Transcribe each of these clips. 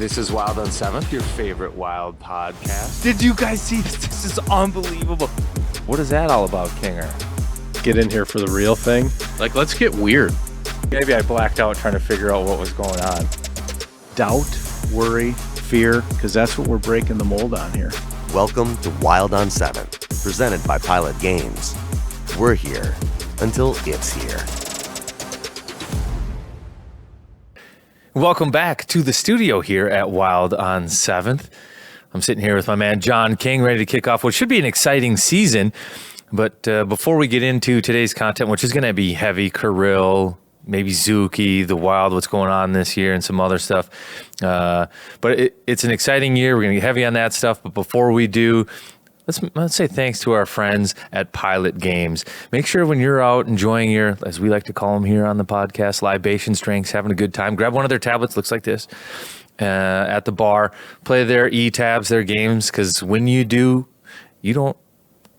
This is Wild on 7th, your favorite Wild podcast. Did you guys see this? This is unbelievable. What is that all about, Kinger? Get in here for the real thing. Like, let's get weird. Maybe I blacked out trying to figure out what was going on. Doubt, worry, fear, because that's what we're breaking the mold on here. Welcome to Wild on 7th, presented by Pilot Games. We're here until it's here. Welcome back to the studio here at Wild on 7th. I'm sitting here with my man John King, ready to kick off what should be an exciting season. But before we get into today's content, which is going to be heavy, Kirill, maybe Zuki, the Wild, what's going on this year, and some other stuff. But it's an exciting year. We're going to get heavy on that stuff. But before we do, let's say thanks to our friends at Pilot Games. Make sure when you're out enjoying your, as we like to call them here on the podcast, libations, drinks, having a good time, grab one of their tablets, looks like this, at the bar, play their e-tabs, their games, because when you do, you don't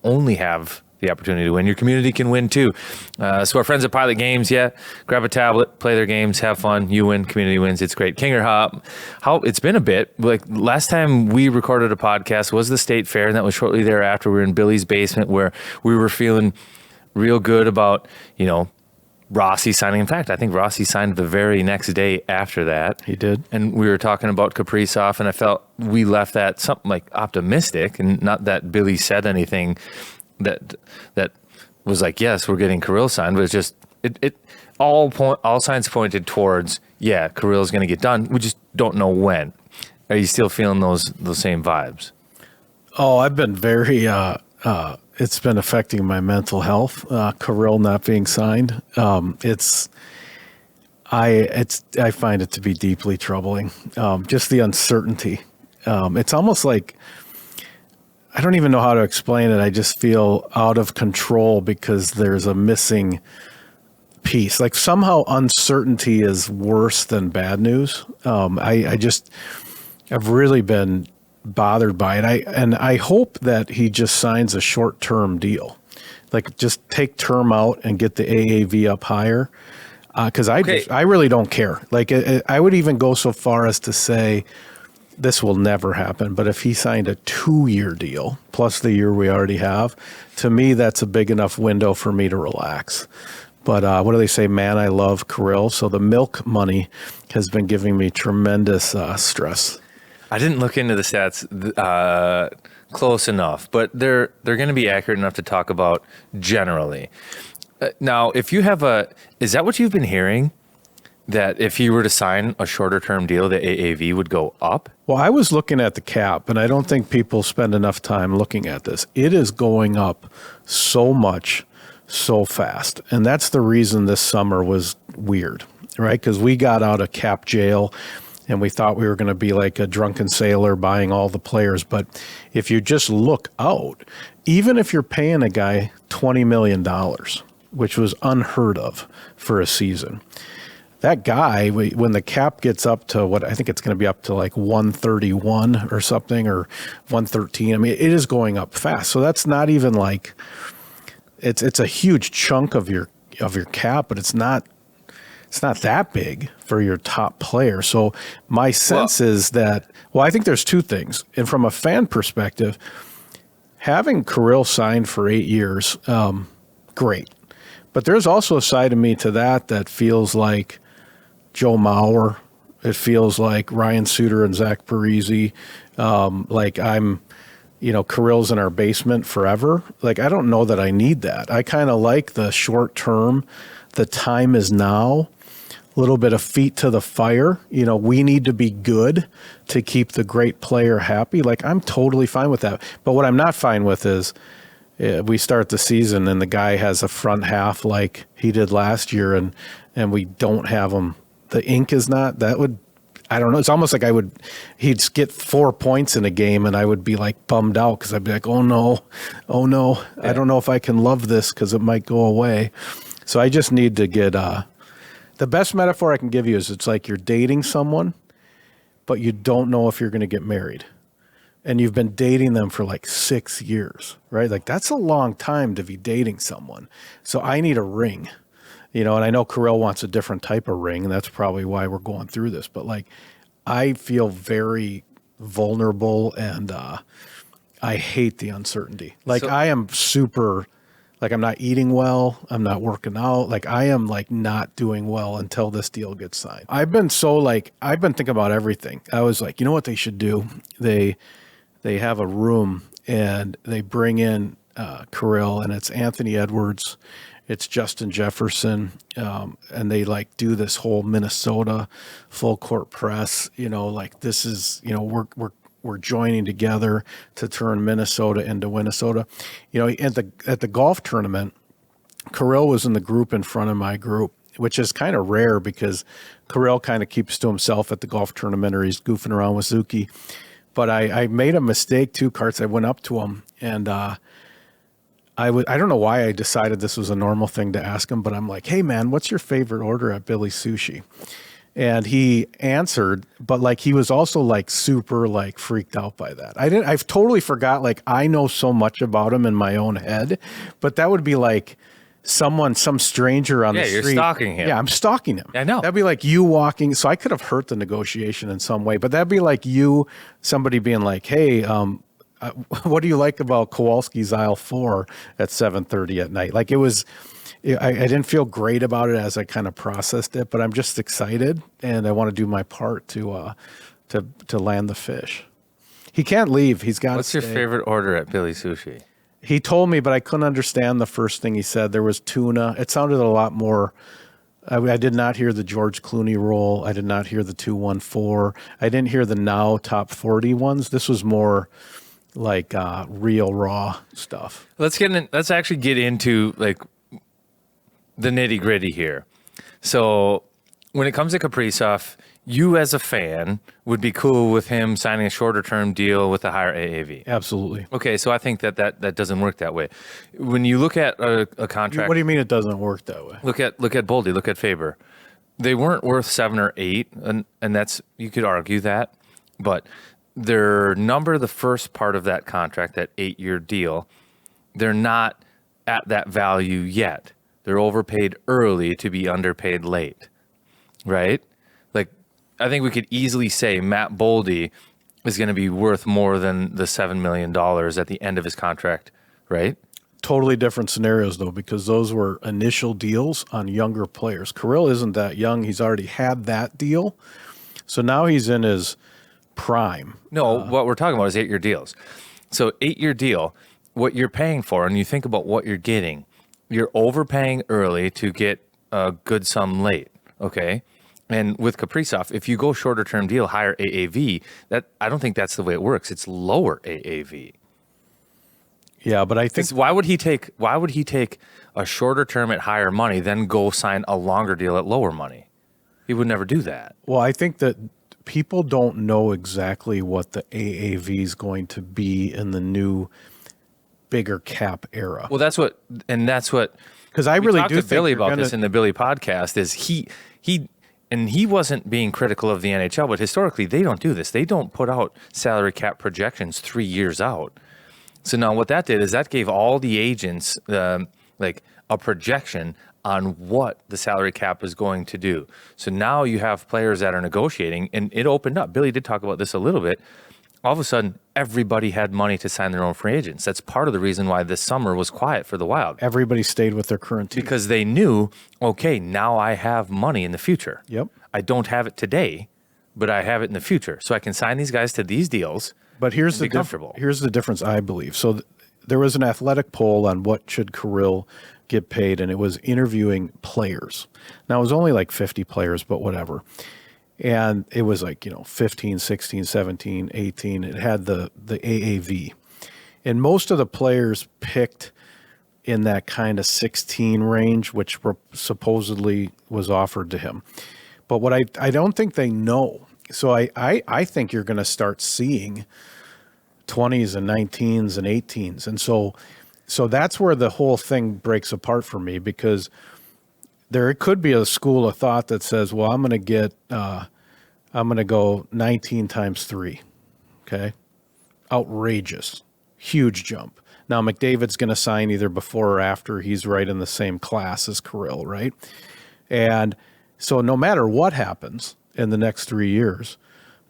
only have the opportunity to win. Your community can win too. So our friends at Pilot Games, grab a tablet, play their games, have fun. You win, community wins. It's great. Kinger, how it's been a bit. Like last time we recorded a podcast was the State Fair, and that was shortly thereafter. We were in Billy's basement where we were feeling real good about, Rossi signing. In fact, I think Rossi signed the very next day after that. He did. And we were talking about Kaprizov, and I felt we left that something like optimistic, and not that Billy said anything that was like, yes, we're getting Kirill signed, but it's just all signs pointed towards, Kirill's going to get done. We just don't know when. Are you still feeling those same vibes? Oh, I've been very. It's been affecting my mental health. Kirill not being signed. I find it to be deeply troubling. Just the uncertainty. It's almost like, I don't even know how to explain it. I just feel out of control because there's a missing piece. Like somehow uncertainty is worse than bad news. I've really been bothered by it. And I hope that he just signs a short-term deal. Like just take term out and get the AAV up higher. Because I really don't care. Like I would even go so far as to say, this will never happen, but if he signed a 2-year deal, plus the year we already have, to me, that's a big enough window for me to relax. But what do they say? Man, I love Kirill. So the milk money has been giving me tremendous stress. I didn't look into the stats close enough, but they're going to be accurate enough to talk about generally. Now, if you have is that what you've been hearing? That if he were to sign a shorter term deal, the AAV would go up? Well, I was looking at the cap, and I don't think people spend enough time looking at this. It is going up so much, so fast. And that's the reason this summer was weird, right? Because we got out of cap jail, and we thought we were going to be like a drunken sailor buying all the players. But if you just look out, even if you're paying a guy $20 million, which was unheard of for a season, that guy, when the cap gets up to what I think it's going to be up to like 131 or something, or 113. I mean, it is going up fast. So that's not even like it's a huge chunk of your cap, but it's not that big for your top player. So my sense is that, I think there's two things. And from a fan perspective, having Kirill signed for 8 years, great. But there's also a side of me to that feels like Joe Mauer. It feels like Ryan Suter and Zach Parise. Like I'm, Kirill's in our basement forever. Like, I don't know that I need that. I kind of like the short term. The time is now. A little bit of feet to the fire. We need to be good to keep the great player happy. Like, I'm totally fine with that. But what I'm not fine with is we start the season and the guy has a front half like he did last year, and we don't have him. The ink is not, I don't know. It's almost like he'd get 4 points in a game and I would be like bummed out because I'd be like, oh no. Yeah. I don't know if I can love this because it might go away. So I just need to get, the best metaphor I can give you is it's like you're dating someone, but you don't know if you're going to get married. And you've been dating them for like 6 years, right? Like that's a long time to be dating someone. So I need a ring. And I know Kirill wants a different type of ring, and that's probably why we're going through this. But like, I feel very vulnerable, and I hate the uncertainty. Like, I am super, like, I'm not eating well. I'm not working out. Like, I am like not doing well until this deal gets signed. I've been thinking about everything. I was like, you know what they should do? They have a room and they bring in Kirill, and it's Anthony Edwards, it's Justin Jefferson, and they like do this whole Minnesota full court press. Like, this is, we're joining together to turn Minnesota into Minnesota. At the golf tournament, Kirill was in the group in front of my group, which is kind of rare because Kirill kind of keeps to himself at the golf tournament, or he's goofing around with Zuki. But I made a mistake 2 carts. I went up to him, and I don't know why I decided this was a normal thing to ask him, but I'm like, hey man, what's your favorite order at Billy's Sushi? And he answered, but like, he was also like super like freaked out by that. I've totally forgot. Like, I know so much about him in my own head, but that would be like some stranger on the street. Yeah, you're stalking him. Yeah, I'm stalking him. I know. That'd be like you walking. So I could have hurt the negotiation in some way, but that'd be like somebody being like, hey, what do you like about Kowalski's aisle 4 at 7:30 at night? Like, it was, I didn't feel great about it as I kind of processed it, but I'm just excited, and I want to do my part to land the fish. He can't leave. He's got. What's your favorite order at Billy Sushi? He told me, but I couldn't understand the first thing he said. There was tuna. It sounded a lot more. I did not hear the George Clooney roll. I did not hear the 214. I didn't hear the now top 40 ones. This was more like real raw stuff. Let's actually get into like the nitty gritty here. So when it comes to Kaprizov, you as a fan would be cool with him signing a shorter term deal with a higher AAV. Absolutely. Okay, so I think that doesn't work that way. When you look at a contract, what do you mean it doesn't work that way? Look at Boldy, look at Faber. They weren't worth 7 or 8, and that's, you could argue that, but their number, the first part of that contract, that 8-year deal, they're not at that value yet. They're overpaid early to be underpaid late, right? Like, I think we could easily say Matt Boldy is going to be worth more than the $7 million at the end of his contract, right? Totally different scenarios, though, because those were initial deals on younger players. Kirill isn't that young. He's already had that deal. So now he's in his prime. No, what we're talking about is 8-year deals. So 8-year deal, what you're paying for, and you think about what you're getting, you're overpaying early to get a good sum late, okay? And with Kaprizov, if you go shorter term deal, higher AAV, that I don't think that's the way it works. It's lower AAV. Yeah, but I think why would he take a shorter term at higher money, then go sign a longer deal at lower money? He would never do that. Well, I think that people don't know exactly what the AAV is going to be in the new bigger cap era. Well, that's what because I really talked do to think Billy you're about this in the Billy podcast. Is he wasn't being critical of the NHL, but historically they don't do this. They don't put out salary cap projections 3 years out. So now what that did is that gave all the agents like a projection on what the salary cap is going to do. So now you have players that are negotiating, and it opened up. Billy did talk about this a little bit. All of a sudden, everybody had money to sign their own free agents. That's part of the reason why this summer was quiet for the Wild. Everybody stayed with their current team. Because they knew, okay, now I have money in the future. Yep. I don't have it today, but I have it in the future. So I can sign these guys to these deals. But here's the difference, I believe. So there was an athletic poll on what should Kirill get paid, and it was interviewing players. Now, it was only like 50 players, but whatever. And it was like, 15, 16, 17, 18. It had the AAV. And most of the players picked in that kind of 16 range, which supposedly was offered to him. But what I don't think they know. So I think you're going to start seeing 20s and 19s and 18s. And so that's where the whole thing breaks apart for me, because there could be a school of thought that says, well, I'm going to go 19 times 3. Okay. Outrageous. Huge jump. Now McDavid's going to sign either before or after he's right in the same class as Kirill, right? And so no matter what happens in the next 3 years,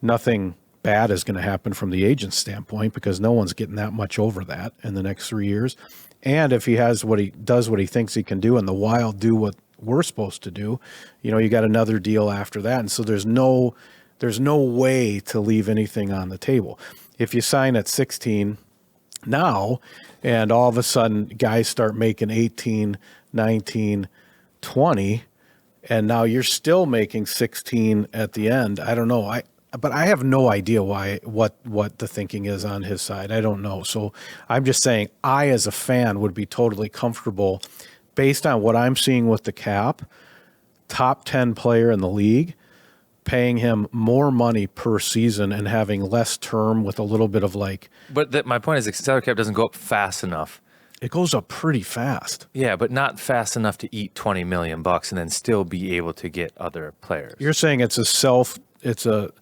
nothing bad is going to happen from the agent's standpoint because no one's getting that much over that in the next 3 years. And if he does what he thinks he can do, and the Wild do what we're supposed to do, you got another deal after that. And so there's no way to leave anything on the table. If you sign at 16 now, and all of a sudden guys start making 18, 19, 20, and now you're still making 16 at the end. I don't know. But I have no idea what the thinking is on his side. I don't know. So I'm just saying I, as a fan, would be totally comfortable based on what I'm seeing with the cap, top 10 player in the league, paying him more money per season and having less term with a little bit of like. But my point is the salary cap doesn't go up fast enough. It goes up pretty fast. Yeah, but not fast enough to eat $20 million and then still be able to get other players. You're saying it's the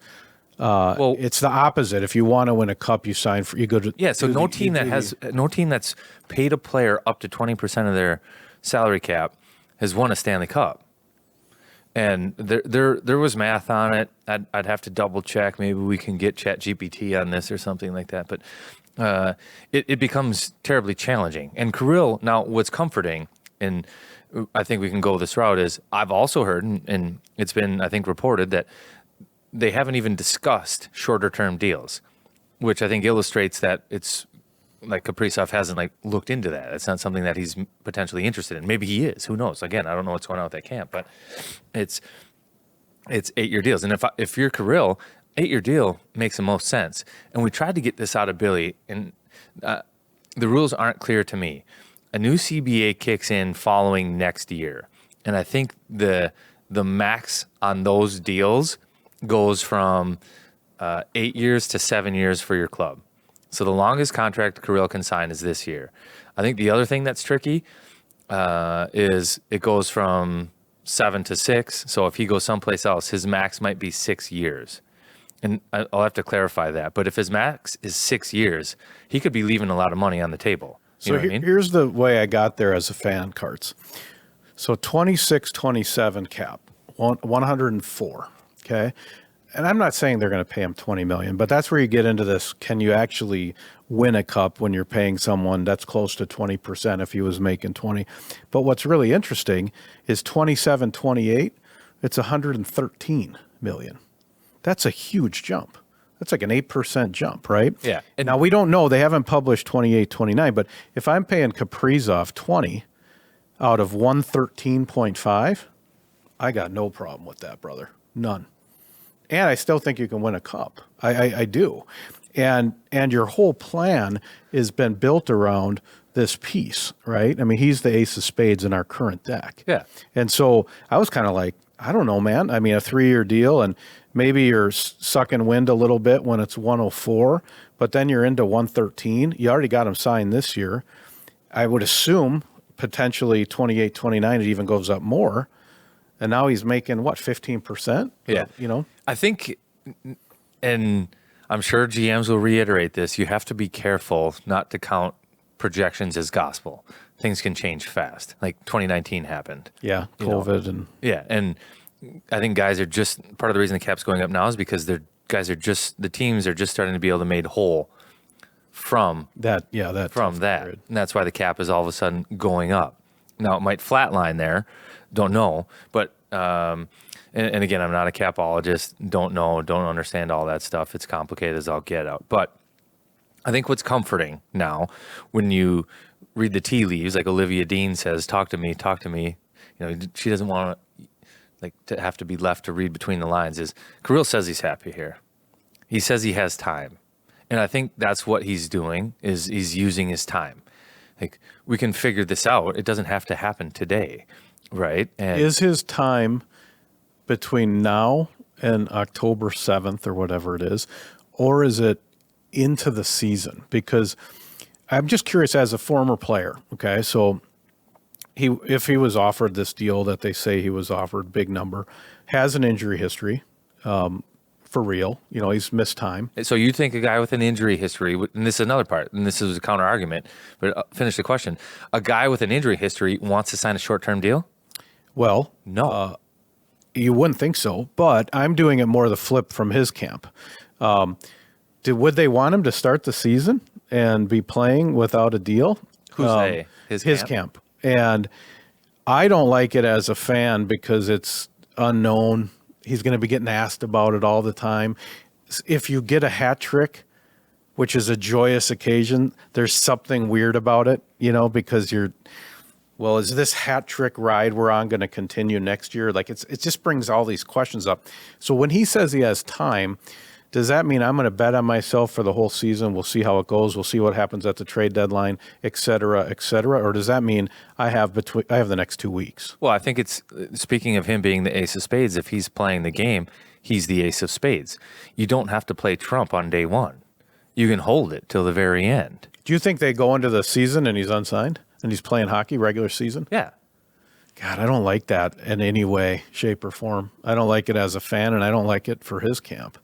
opposite. If you want to win a cup, you sign for, you go to. So no team that's paid a player up to 20% of their salary cap has won a Stanley Cup. And there was math on it. I'd have to double check. Maybe we can get ChatGPT on this or something like that. But it becomes terribly challenging. And Kirill, now what's comforting, and I think we can go this route, is I've also heard, and it's been, I think, reported that they haven't even discussed shorter term deals, which I think illustrates that it's like Kaprizov hasn't looked into that. It's not something that he's potentially interested in. Maybe he is. Who knows? Again, I don't know what's going on with that camp, but it's 8-year deals. And if you're Kirill, 8-year deal makes the most sense. And we tried to get this out of Billy, and the rules aren't clear to me. A new CBA kicks in following next year, and I think the max on those deals goes from 8 years to 7 years for your club. So the longest contract Kirill can sign is this year. I think the other thing that's tricky is it goes from 7 to 6. So if he goes someplace else, his max might be 6 years. And I'll have to clarify that. But if his max is 6 years, he could be leaving a lot of money on the table. You know what I mean? Here's the way I got there as a fan, Carts. So 26, 27 cap, 104, okay? And I'm not saying they're going to pay him $20 million, but that's where you get into this. Can you actually win a cup when you're paying someone that's close to 20% if he was making 20? But what's really interesting is 27, 28, it's 113 million. That's a huge jump. That's like an 8% jump, right? Yeah. And now we don't know. They haven't published 28, 29, but if I'm paying Kaprizov 20 out of 113.5, I got no problem with that, brother. None. And I still think you can win a cup. I do. And your whole plan has been built around this piece, right? I mean, he's the ace of spades in our current deck. Yeah. And so I was kind of like, I don't know, man. I mean, a 3-year deal, and maybe you're sucking wind a little bit when it's 104, but then you're into 113. You already got him signed this year. I would assume potentially 28, 29, it even goes up more. And now he's making, what, 15%? Yeah. You know? I think, and I'm sure GMs will reiterate this, you have to be careful not to count projections as gospel. Things can change fast. Like 2019 happened. Yeah, COVID and... Yeah, and I think guys are just, part of the reason the cap's going up now is because the teams are just starting to be able to made whole from that. And that's why the cap is all of a sudden going up. Now, it might flatline there. Don't know, but and again, I'm not a capologist. Don't know, don't understand all that stuff. It's complicated as I'll get out. But I think what's comforting now, when you read the tea leaves, like Olivia Dean says, "Talk to me." You know, she doesn't want to have to be left to read between the lines. Is Kirill says he's happy here. He says he has time, and I think that's what he's doing. Is he's using his time. Like, we can figure this out. It doesn't have to happen today. Right. And is his time between now and October 7th or whatever it is, or is it into the season? Because I'm just curious as a former player. Okay. So if he was offered this deal that they say he was offered, big number, has an injury history, for real, he's missed time. So you think a guy with an injury history, and this is another part, and this is a counter argument, but finish the question. A guy with an injury history wants to sign a short-term deal? Well, no. You wouldn't think so, but I'm doing it more the flip from his camp. Would they want him to start the season and be playing without a deal? Who's they? His camp. And I don't like it as a fan because it's unknown. He's going to be getting asked about it all the time. If you get a hat trick, which is a joyous occasion, there's something weird about it, because is this hat trick ride we're on going to continue next year? Like it just brings all these questions up. So when he says he has time, does that mean I'm going to bet on myself for the whole season? We'll see how it goes. We'll see what happens at the trade deadline, et cetera, et cetera. Or does that mean I have the next 2 weeks? Well, I think it's, speaking of him being the ace of spades, if he's playing the game, he's the ace of spades. You don't have to play Trump on day one. You can hold it till the very end. Do you think they go into the season and he's unsigned and he's playing hockey regular season? Yeah. God, I don't like that in any way, shape, or form. I don't like it as a fan, and I don't like it for his camp.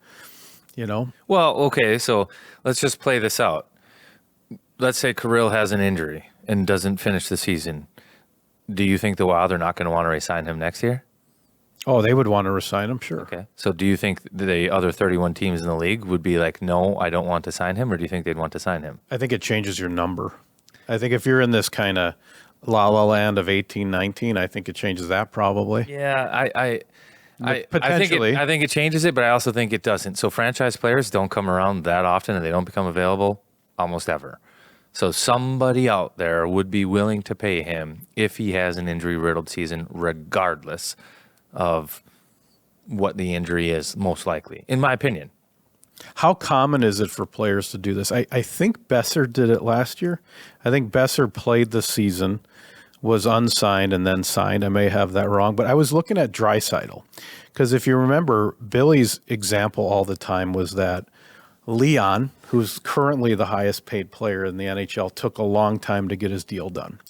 Well, okay, so let's just play this out. Let's say Kirill has an injury and doesn't finish the season. Do you think the Wild are not going to want to re-sign him next year? Oh, they would want to re-sign him, sure. Okay. So do you think the other 31 teams in the league would be like, no, I don't want to sign him, or do you think they'd want to sign him? I think it changes your number. I think if you're in this kind of la-la land of 18, 19, I think it changes that probably. Yeah, Potentially. I think it changes it, but I also think it doesn't. So franchise players don't come around that often, and they don't become available almost ever. So somebody out there would be willing to pay him if he has an injury-riddled season, regardless of what the injury is, most likely, in my opinion. How common is it for players to do this? I think Besser did it last year. I think Besser played the season, was unsigned, and then signed. I may have that wrong, but I was looking at Draisaitl because if you remember, Billy's example all the time was that Leon, who's currently the highest paid player in the NHL, took a long time to get his deal done.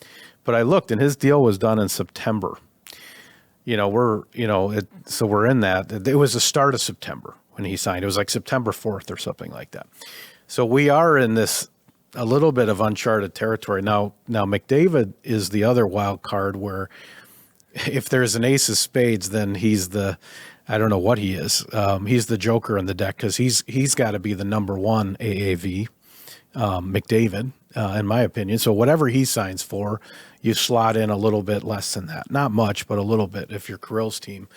But I looked, and his deal was done in September. So we're in that. It was the start of September when he signed. It was like September 4th or something like that. So we are in this a little bit of uncharted territory. Now McDavid is the other wild card where if there's an ace of spades, then he's I don't know what he is. He's the joker in the deck because he's got to be the number one AAV, McDavid, in my opinion. So whatever he signs for, you slot in a little bit less than that. Not much, but a little bit if you're Kirill's team.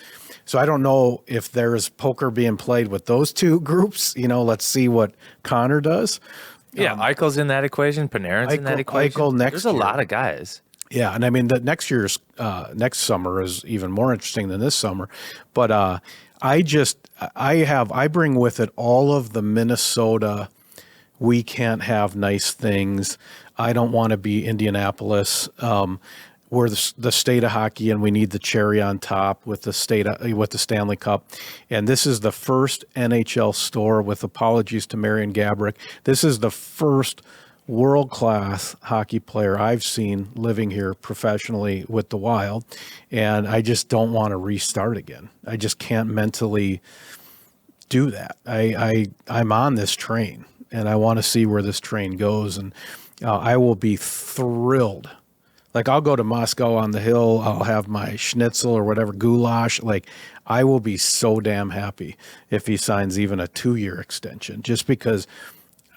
So I don't know if there's poker being played with those two groups. Let's see what Connor does. Yeah, Eichel's in that equation. Panarin's in that equation. There's a lot of guys. Yeah, and I mean, the next summer is even more interesting than this summer. But I bring with it all of the Minnesota, we can't have nice things. I don't want to be Indianapolis. We're the state of hockey, and we need the cherry on top with the Stanley Cup. And this is the first NHL store, with apologies to Marian Gaborik. This is the first world-class hockey player I've seen living here professionally with the Wild, and I just don't want to restart again. I just can't mentally do that. I'm on this train, and I want to see where this train goes, and I will be thrilled. Like, I'll go to Moscow on the Hill. I'll have my schnitzel or whatever, goulash. Like, I will be so damn happy if he signs even a 2-year extension, just because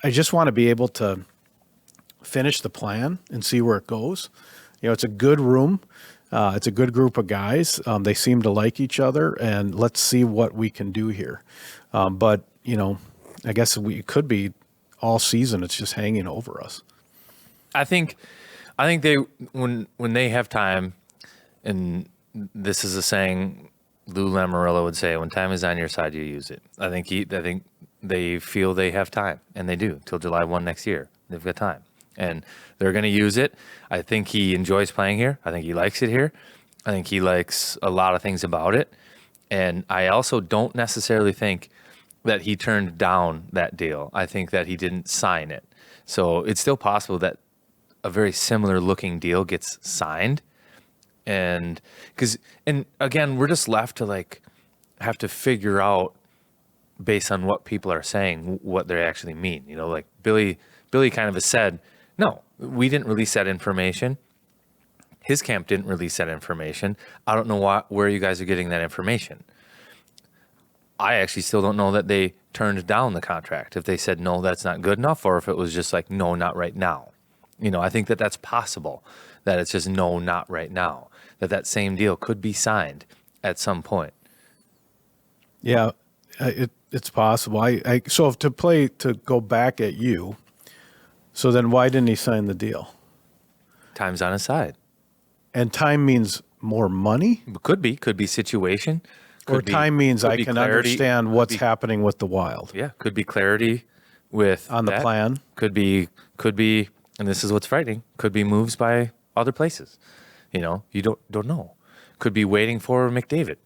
I just want to be able to finish the plan and see where it goes. It's a good room. It's a good group of guys. They seem to like each other, and let's see what we can do here. But I guess it could be all season. It's just hanging over us. I think they when they have time, and this is a saying Lou Lamoriello would say, when time is on your side, you use it. I think they feel they have time, and they do, till July 1 next year. They've got time, and they're going to use it. I think he enjoys playing here. I think he likes it here. I think he likes a lot of things about it. And I also don't necessarily think that he turned down that deal. I think that he didn't sign it. So it's still possible that a very similar looking deal gets signed. And again, we're just left to have to figure out, based on what people are saying, what they actually mean. Billy kind of has said, no, we didn't release that information. His camp didn't release that information. I don't know where you guys are getting that information. I actually still don't know that they turned down the contract. If they said, no, that's not good enough, or if it was just like, no, not right now. I think that that's possible, that it's just no, not right now, that same deal could be signed at some point. Yeah, it's possible. So to go back at you, so then why didn't he sign the deal? Time's on his side. And time means more money? Could be situation. Time means I can clarity, understand what's happening with the Wild. Yeah, could be clarity with on the plan. Could be, and this is what's frightening, could be moves by other places. You don't know. Could be waiting for McDavid.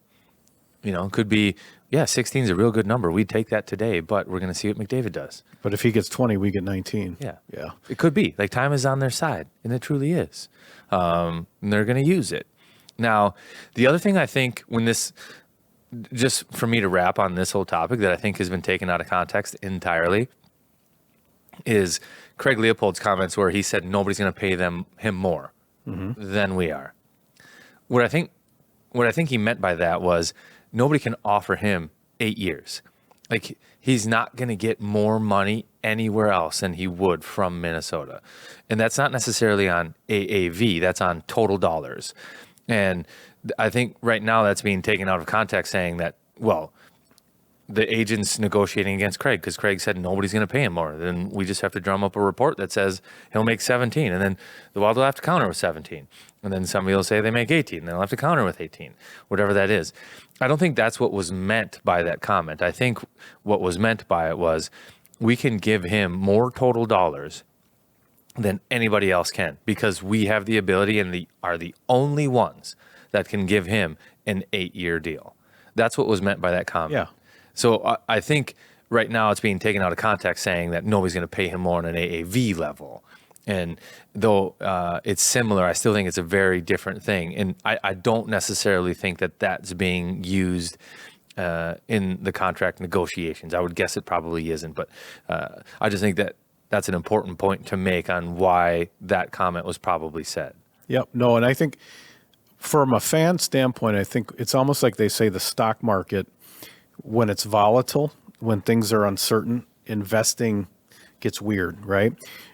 Could be, 16 is a real good number. We'd take that today, but we're going to see what McDavid does. But if he gets 20, we get 19. Yeah. Yeah. It could be. Like, time is on their side, and it truly is. And they're going to use it. Now, the other thing I think just for me to wrap on this whole topic that I think has been taken out of context entirely is Craig Leopold's comments where he said nobody's going to pay him more than we are. What I think he meant by that was nobody can offer him 8 years. Like, he's not going to get more money anywhere else than he would from Minnesota. And that's not necessarily on AAV, that's on total dollars. And I think right now that's being taken out of context, saying that, well, the agent's negotiating against Craig because Craig said nobody's going to pay him more. Then we just have to drum up a report that says he'll make 17, and then the Wild will have to counter with 17. And then somebody will say they make 18, and they'll have to counter with 18, whatever that is. I don't think that's what was meant by that comment. I think what was meant by it was we can give him more total dollars than anybody else can because we have the ability and are the only ones that can give him an 8-year deal. That's what was meant by that comment. Yeah. So I think right now it's being taken out of context, saying that nobody's going to pay him more on an AAV level. And though it's similar, I still think it's a very different thing. And I don't necessarily think that that's being used in the contract negotiations. I would guess it probably isn't. But I just think that that's an important point to make on why that comment was probably said. Yep. No, and I think from a fan standpoint, I think it's almost like they say the stock market, when it's volatile, when things are uncertain, investing gets weird, right?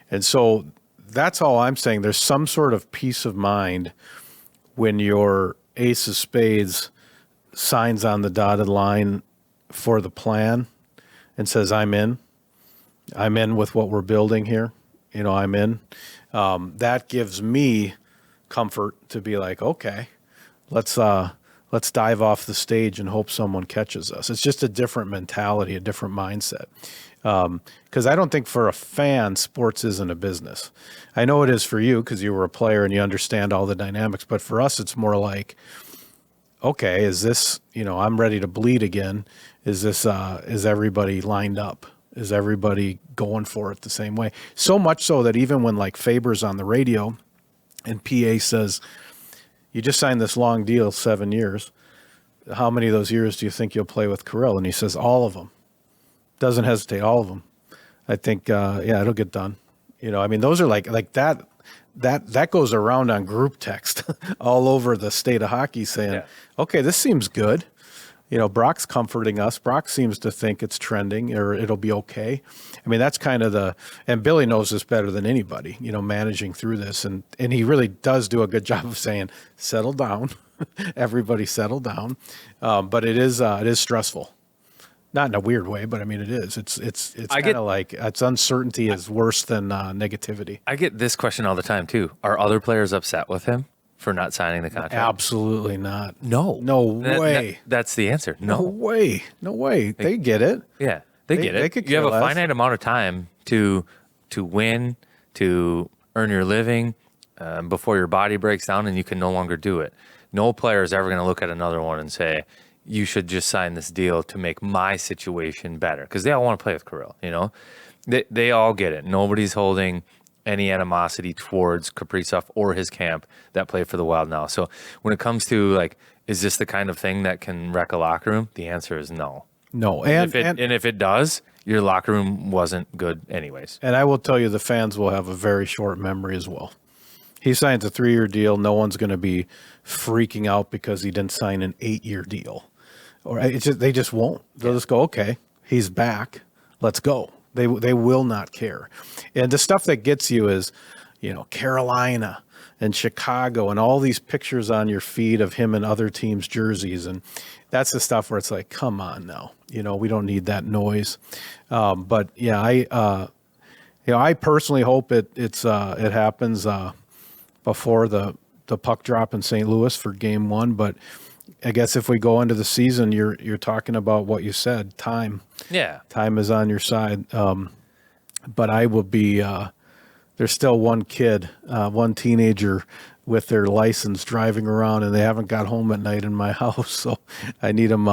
And so that's all I'm saying. There's some sort of peace of mind when your ace of spades signs on the dotted line for the plan and says, I'm in with what we're building here. I'm in. That gives me comfort to be like, okay, let's dive off the stage and hope someone catches us. It's just a different mentality, a different mindset. Because I don't think for a fan, sports isn't a business. I know it is for you because you were a player and you understand all the dynamics. But for us, it's more like, okay, is this, I'm ready to bleed again. Is everybody lined up? Is everybody going for it the same way? So much so that even when like Faber's on the radio and PA says, you just signed this long deal, 7 years. How many of those years do you think you'll play with Kirill? And he says, all of them. Doesn't hesitate, all of them. I think, it'll get done. Those are like that goes around on group text all over the state of hockey saying, okay, this seems good. Brock's comforting us. Brock seems to think it's trending or it'll be okay. That's kind of and Billy knows this better than anybody, managing through this. And he really does do a good job of saying, settle down, everybody settle down. But it is stressful. Not in a weird way, but it is. It's kind of like it's uncertainty is worse than negativity. I get this question all the time too. Are other players upset with him for not signing the contract? Absolutely not. No way. That's the answer. No way. They get it. Yeah, they get it. You have a finite amount of time to win, to earn your living before your body breaks down and you can no longer do it. No player is ever going to look at another one and say, you should just sign this deal to make my situation better. Because they all want to play with Kirill, They all get it. Nobody's holding any animosity towards Kaprizov or his camp that play for the Wild now. So when it comes to, like, is this the kind of thing that can wreck a locker room? The answer is no. No. And if it does, your locker room wasn't good anyways. And I will tell you, the fans will have a very short memory as well. he signs a 3-year deal, no one's going to be freaking out because he didn't sign an 8-year deal. Or they just won't. They'll just go, okay, he's back. Let's go. They will not care. And the stuff that gets you is, Carolina and Chicago and all these pictures on your feed of him and other teams' jerseys. And that's the stuff where it's like, come on now. We don't need that noise. But yeah, I personally hope it happens before the puck drop in St. Louis for game 1. But I guess if we go into the season, you're talking about what you said, time. Yeah. Time is on your side. But I will be there's still one kid, one teenager with their license driving around, and they haven't got home at night in my house. So I need them.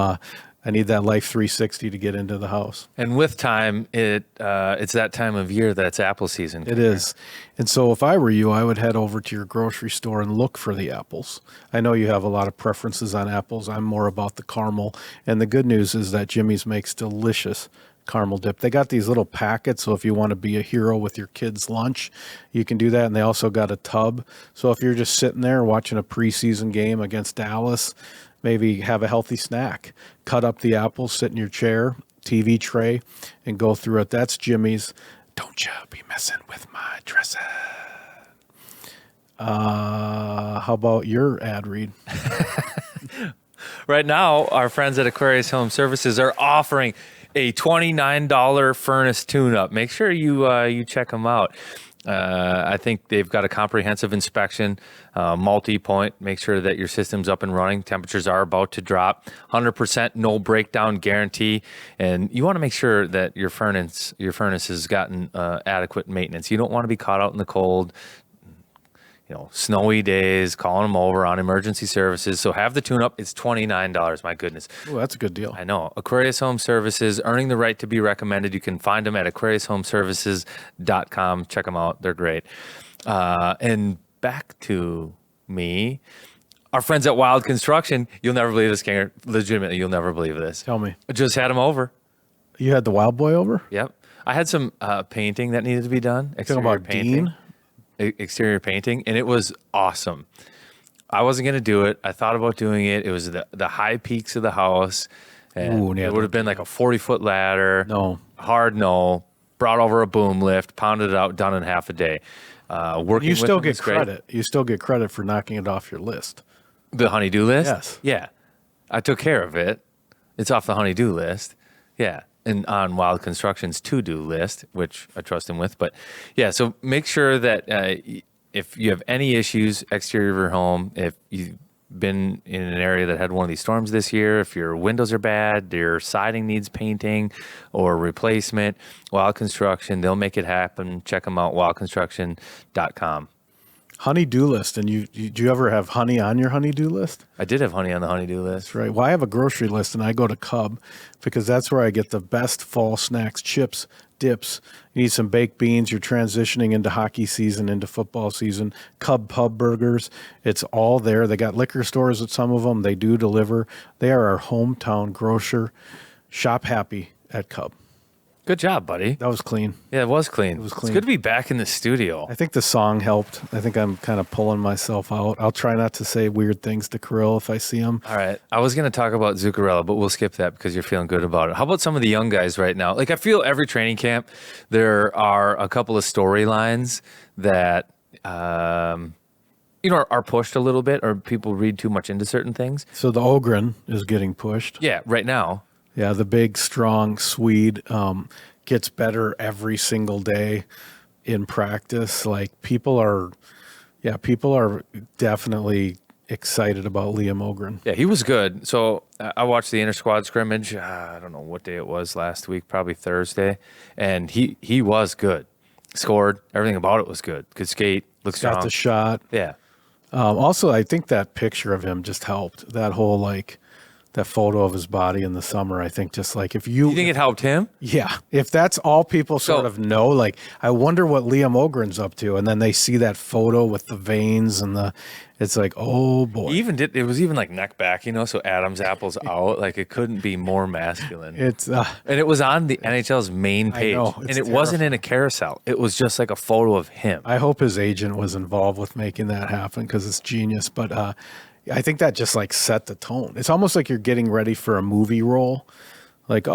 I need that Life 360 to get into the house. And with time, it's that time of year that's apple season. It is. And so if I were you, I would head over to your grocery store and look for the apples. I know you have a lot of preferences on apples. I'm more about the caramel. And the good news is that Jimmy's makes delicious caramel dip. They got these little packets, so if you want to be a hero with your kids' lunch, you can do that. And they also got a tub. So if you're just sitting there watching a preseason game against Dallas, maybe have a healthy snack. Cut up the apples, sit in your chair, TV tray, and go through it. That's Jimmy's. Don't you be messing with my dressing. How about your ad read? Right now, our friends at Aquarius Home Services are offering a $29 furnace tune-up. Make sure you check them out. I think they've got a comprehensive inspection, multi-point, make sure that your system's up and running. Temperatures are about to drop, 100% no breakdown guarantee. And you want to make sure that your furnace has gotten adequate maintenance. You don't want to be caught out in the cold, snowy days, calling them over on emergency services. So have the tune-up. It's $29. My goodness. Oh, that's a good deal. I know. Aquarius Home Services, earning the right to be recommended. You can find them at aquariushomeservices.com. Check them out. They're great. And back to me. Our friends at Wild Construction. You'll never believe this, Kinger. Legitimately, you'll never believe this. Tell me. I just had them over. You had the Wild Boy over? Yep. I had some painting that needed to be done. Talking about painting. Dean? Exterior painting, and it was awesome. I wasn't going to do it. I thought about doing it. It was the high peaks of the house, and it would have been like a 40-foot ladder. No. Hard no. Brought over a boom lift, pounded it out, done in half a day. Working you still with them get credit. You still get credit for knocking it off your list. The honey-do list? Yes. Yeah. I took care of it. It's off the honey-do list. Yeah. And on Wild Construction's to-do list, which I trust him with. But yeah, so make sure that if you have any issues exterior of your home, if you've been in an area that had one of these storms this year, if your windows are bad, your siding needs painting or replacement, Wild Construction, they'll make it happen. Check them out, wildconstruction.com. Honey-do list. And do you ever have honey on your honey-do list? I did have honey on the honey-do list. That's right. Well, I have a grocery list, and I go to Cub because that's where I get the best fall snacks, chips, dips. You need some baked beans. You're transitioning into hockey season, into football season. Cub Pub Burgers. It's all there. They got liquor stores at some of them. They do deliver. They are our hometown grocer. Shop happy at Cub. Good job, buddy. That was clean. Yeah, it was clean. It was clean. It's good to be back in the studio. I think the song helped. I think I'm kind of pulling myself out. I'll try not to say weird things to Kirill if I see him. All right. I was going to talk about Zuccarello, but we'll skip that because you're feeling good about it. How about some of the young guys right now? Like, I feel every training camp, there are a couple of storylines that, are pushed a little bit, or people read too much into certain things. So the Ogren is getting pushed. Yeah, right now. Yeah, the big, strong Swede gets better every single day in practice. Like people are definitely excited about Liam Ogren. Yeah, he was good. So I watched the inter-squad scrimmage. I don't know what day it was last week, probably Thursday, and he was good. Scored. Everything about it was good. Could skate. Looked strong. Got the shot. Yeah. Also, I think that picture of him just helped. That whole that photo of his body in the summer. I think just like if You think it helped him? yeah, if that's all people sort of know, like I wonder what Liam Ogren's up to, and then they see that photo with the veins and it's like, oh boy. It was even like neck back, so Adam's apple's out. Like it couldn't be more masculine. It's and it was on the NHL's main page, know, and it wasn't in a carousel. It was just like a photo of him. I hope his agent was involved with making that happen because it's genius. But I think that just like set the tone. It's almost like you're getting ready for a movie role. Like, Zac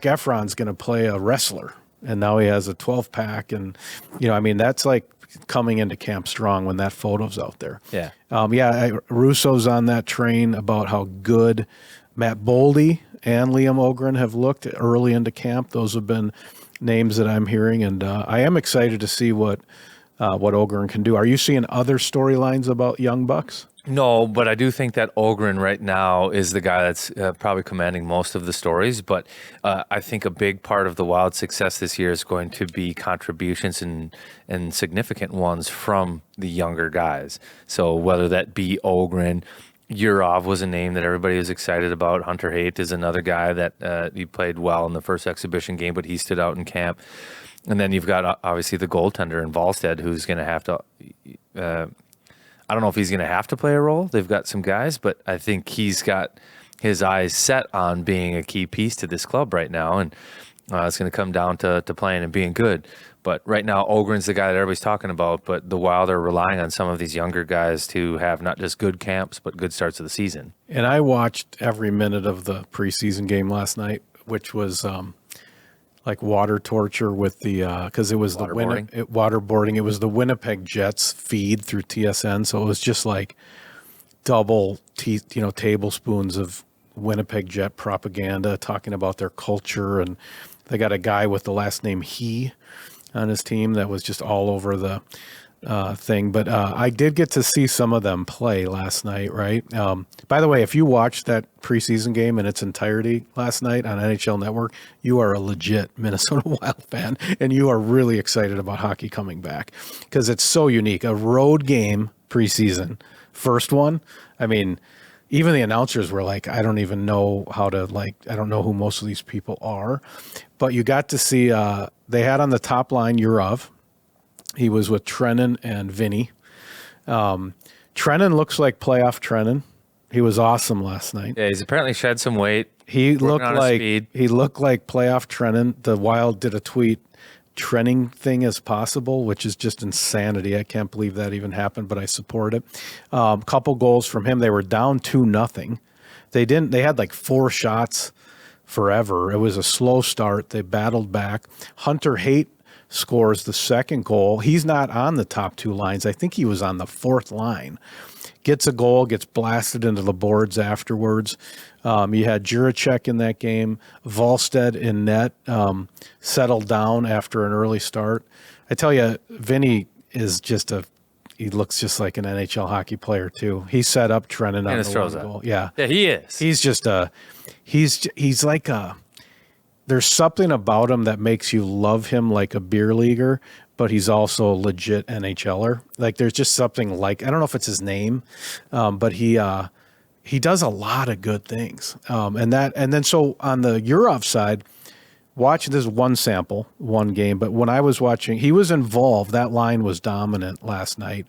Efron's going to play a wrestler, and now he has a 12-pack. And, that's like coming into camp strong when that photo's out there. Yeah. Russo's on that train about how good Matt Boldy and Liam Ogren have looked early into camp. Those have been names that I'm hearing, and I am excited to see what Ogren can do. Are you seeing other storylines about young bucks? No, but I do think that Ogren right now is the guy that's probably commanding most of the stories. But I think a big part of the Wild's success this year is going to be contributions and significant ones from the younger guys. So whether that be Ogren, Yurov was a name that everybody was excited about. Hunter Haight is another guy that he played well in the first exhibition game, but he stood out in camp. And then you've got obviously the goaltender in Wallstedt, who's going to have to. I don't know if he's going to have to play a role. They've got some guys, but I think he's got his eyes set on being a key piece to this club right now, and it's going to come down to playing and being good. But right now, Ogren's the guy that everybody's talking about, but the Wild are relying on some of these younger guys to have not just good camps, but good starts of the season. And I watched every minute of the preseason game last night, which was like water torture with the because it was waterboarding. It was the Winnipeg Jets feed through TSN, so it was just like double tablespoons of Winnipeg Jet propaganda talking about their culture, and they got a guy with the last name He on his team that was just all over the thing. But I did get to see some of them play last night, right? By the way, if you watched that preseason game in its entirety last night on NHL Network, you are a legit Minnesota Wild fan, and you are really excited about hockey coming back because it's so unique. A road game preseason, first one. I mean, even the announcers were like, I don't even know I don't know who most of these people are. But you got to see, they had on the top line Yurov. He was with Trennon and Vinny. Trennon looks like playoff Trennon. He was awesome last night. Yeah, he's apparently shed some weight. He looked like playoff Trennon. The Wild did a tweet, Trenny-thing as possible, which is just insanity. I can't believe that even happened, but I support it. Couple goals from him. They were down 2-0. They had like 4 shots forever. It was a slow start. They battled back. Hunter Haight scores the second goal. He's not on the top 2 lines. I think he was on the 4th line. Gets a goal, gets blasted into the boards afterwards. You had Juracek in that game. Wallstedt in net, settled down after an early start. I tell you, Vinny is he looks just like an NHL hockey player too. He set up Trenton on the one goal. Yeah, he is. He's just he's like there's something about him that makes you love him like a beer leaguer, but he's also a legit NHLer. Like there's just something like, I don't know if it's his name, but he does a lot of good things. And then so on the Yurov side, watching this one sample, one game, but when I was watching, he was involved. That line was dominant last night.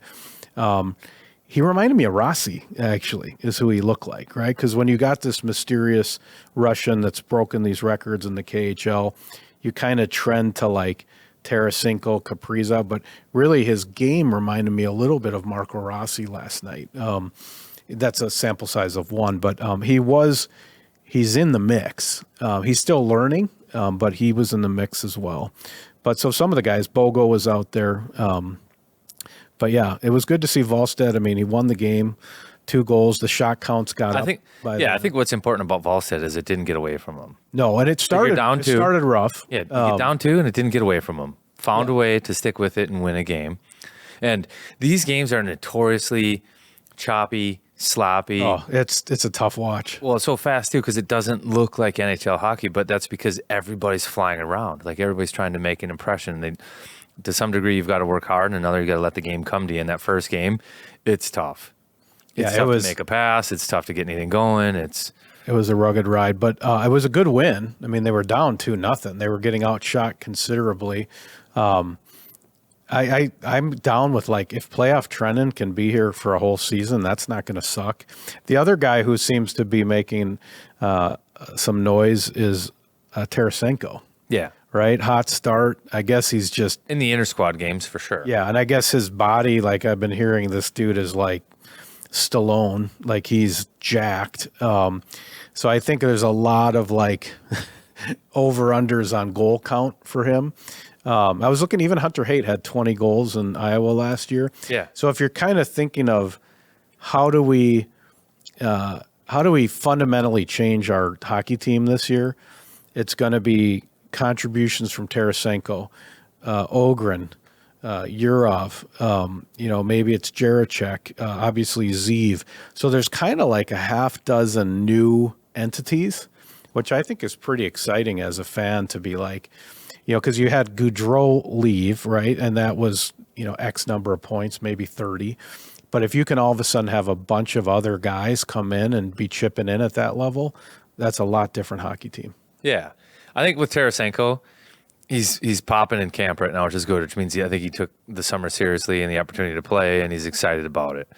He reminded me of Rossi, actually, is who he looked like, right? Because when you got this mysterious Russian that's broken these records in the KHL, you kind of trend to like Tarasenko, Kaprizov, but really his game reminded me a little bit of Marco Rossi last night. That's a sample size of 1, but he's in the mix. He's still learning, but he was in the mix as well. But so some of the guys, Bogo was out there. But yeah, it was good to see Wallstedt. I mean, he won the game, 2 goals. The shot counts got up. I think what's important about Wallstedt is it didn't get away from him. No, and it started rough. Yeah, you get down 2 and it didn't get away from him. Found a way to stick with it and win a game. And these games are notoriously choppy, sloppy. Oh, it's a tough watch. Well, it's so fast too because it doesn't look like NHL hockey, but that's because everybody's flying around. Like everybody's trying to make an impression. To some degree, you've got to work hard, and another, you got to let the game come to you. In that first game, it's tough. It's tough to make a pass. It's tough to get anything going. It was a rugged ride, but it was a good win. I mean, they were down 2-0. They were getting outshot considerably. I'm down with, like, if playoff Trenton can be here for a whole season, that's not going to suck. The other guy who seems to be making some noise is Tarasenko. Yeah. Right? Hot start. I guess he's just in the inter-squad games for sure. Yeah, and I guess his body, like I've been hearing, this dude is like Stallone, like he's jacked. So I think there's a lot of like over-unders on goal count for him. I was looking, even Hunter Haight had 20 goals in Iowa last year. Yeah. So if you're kind of thinking of how do we fundamentally change our hockey team this year, it's going to be contributions from Tarasenko, Ogren, Yurov, maybe it's Jaracek, obviously Zeev. So there's kind of like a half dozen new entities, which I think is pretty exciting as a fan to be like, because you had Goudreau leave, right? And that was, X number of points, maybe 30. But if you can all of a sudden have a bunch of other guys come in and be chipping in at that level, that's a lot different hockey team. Yeah. I think with Tarasenko, he's popping in camp right now, which is good, which means I think he took the summer seriously and the opportunity to play, and he's excited about it.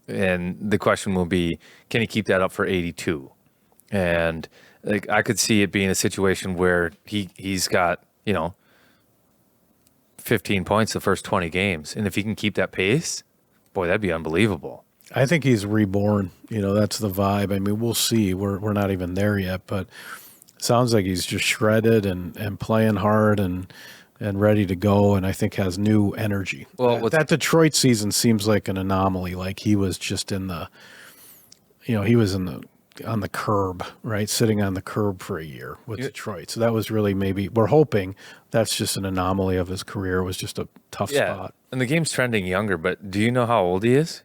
And the question will be, can he keep that up for 82? And like I could see it being a situation where he's got, 15 points the first 20 games. And if he can keep that pace, boy, that'd be unbelievable. I think he's reborn. That's the vibe. I mean, we'll see. We're not even there yet, but sounds like he's just shredded and playing hard and ready to go, and I think has new energy. Well, that Detroit season seems like an anomaly. Like he was just on the curb, right? Sitting on the curb for a year with Detroit. So that was really, maybe we're hoping that's just an anomaly of his career. It was just a tough spot. And the game's trending younger, but do you know how old he is?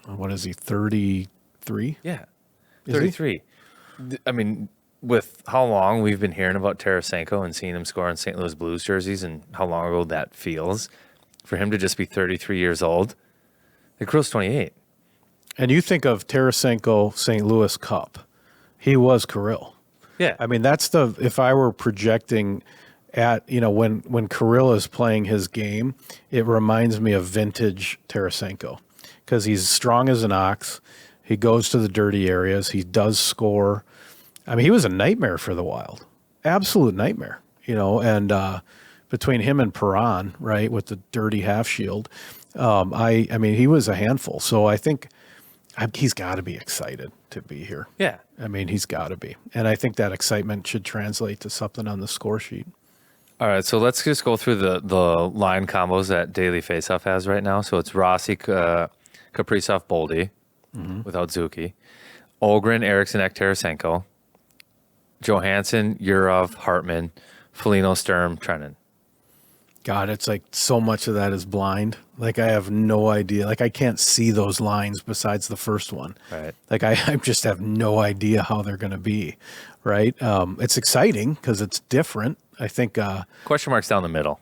What is he, 33? Yeah, 33. I mean, with how long we've been hearing about Tarasenko and seeing him score in St. Louis Blues jerseys and how long ago that feels, for him to just be 33 years old, Kirill's 28. And you think of Tarasenko St. Louis Cup, he was Kirill. Yeah. I mean, if I were projecting at, when Kirill is playing his game, it reminds me of vintage Tarasenko because he's strong as an ox. He goes to the dirty areas. He does score. I mean, he was a nightmare for the Wild, absolute nightmare, and between him and Perron, right, with the dirty half shield, I mean, he was a handful. So I think he's got to be excited to be here. Yeah. I mean, he's got to be. And I think that excitement should translate to something on the score sheet. All right, so let's just go through the line combos that Daily Faceoff has right now. So it's Rossi, Kaprizov, Boldy, without Zuki, Ogren, Eriksson, Ek, Tarasenko, Johansson, Yurov, Hartman, Foligno, Sturm, Trennan. God, it's like so much of that is blind. Like I have no idea. Like I can't see those lines besides the first one. Right. Like I just have no idea how they're going to be. Right. It's exciting because it's different. I think. Question marks down the middle.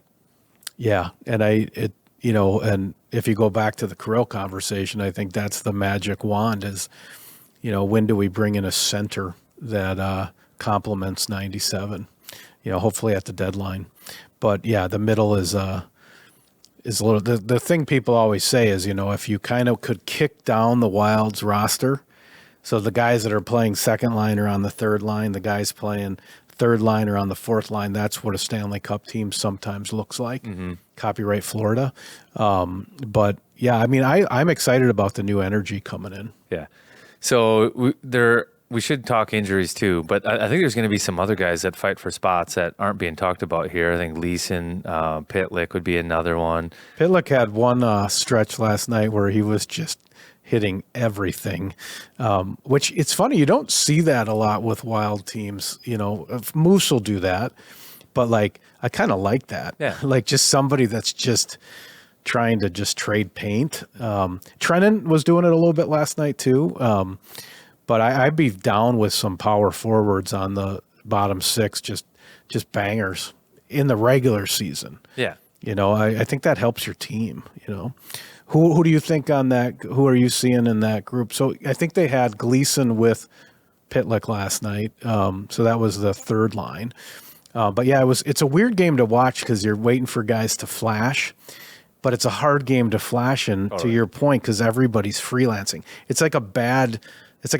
Yeah, and and if you go back to the Kirill conversation, I think that's the magic wand. Is when do we bring in a center that complements 97? Hopefully at the deadline. But yeah, the middle is a little. The thing people always say is, if you kind of could kick down the Wild's roster, so the guys that are playing second line are on the third line, the guys playing third line are on the fourth line. That's what a Stanley Cup team sometimes looks like. Mm-hmm. Copyright Florida. But yeah, I mean, I'm excited about the new energy coming in. Yeah. So we should talk injuries too, but I think there's going to be some other guys that fight for spots that aren't being talked about here. I think Leeson, Pitlick would be another one. Pitlick had one stretch last night where he was just hitting everything, which it's funny. You don't see that a lot with Wild teams. Moose will do that, but like I kind of like that. Yeah. Like just somebody that's just trying to just trade paint. Trennan was doing it a little bit last night too. But I'd be down with some power forwards on the bottom six, just bangers in the regular season. Yeah. I think that helps your team. Who do you think on that? Who are you seeing in that group? So I think they had Gleason with Pitlick last night. So that was the third line. But yeah, it's a weird game to watch because you're waiting for guys to flash, but it's a hard game to flash in, to your point, because everybody's freelancing. It's like a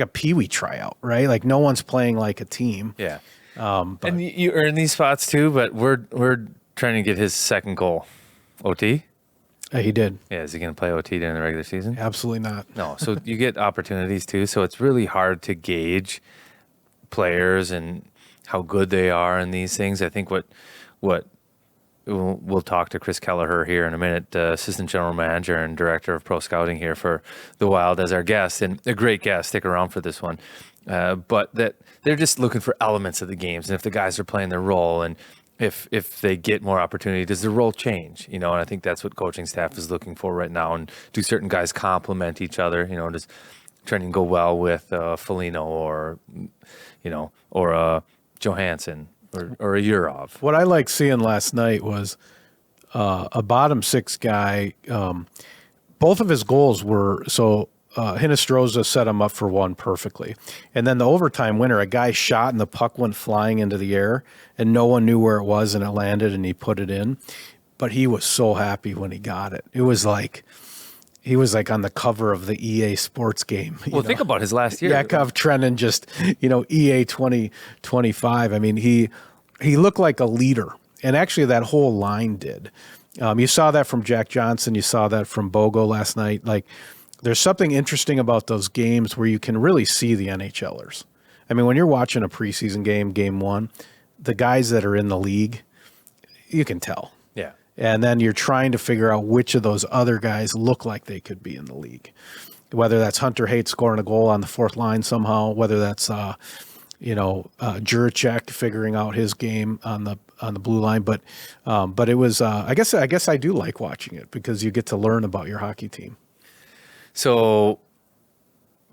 peewee tryout, right? Like no one's playing like a team. Yeah. And you earn these spots too, but we're trying to get his second goal. OT? He did. Yeah, is he going to play OT during the regular season? Absolutely not. No, so you get opportunities too, so it's really hard to gauge players and how good they are in these things. I think what we'll talk to Chris Kelleher here in a minute, assistant general manager and director of pro scouting here for the Wild as our guest, and a great guest. Stick around for this one. But that they're just looking for elements of the games, and if the guys are playing their role, and if they get more opportunity, does the role change? And I think that's what coaching staff is looking for right now. And do certain guys complement each other? Does training go well with Foligno or Johansson or a Yurov? What I like seeing last night was a bottom six guy. Both of his goals were Hinostroza set him up for one perfectly. And then the overtime winner, a guy shot and the puck went flying into the air and no one knew where it was and it landed and he put it in. But he was so happy when he got it. It was like he was like on the cover of the EA Sports game. Think about his last year. Yakov Trenin just, EA 2025. I mean, he looked like a leader. And actually that whole line did. You saw that from Jack Johnson. You saw that from Bogo last night. Like, there's something interesting about those games where you can really see the NHLers. I mean, when you're watching a preseason game one, the guys that are in the league, you can tell. Yeah. And then you're trying to figure out which of those other guys look like they could be in the league. Whether that's Hunter Haight scoring a goal on the fourth line somehow, whether that's Juracek figuring out his game on the blue line. But it was I guess I do like watching it because you get to learn about your hockey team. So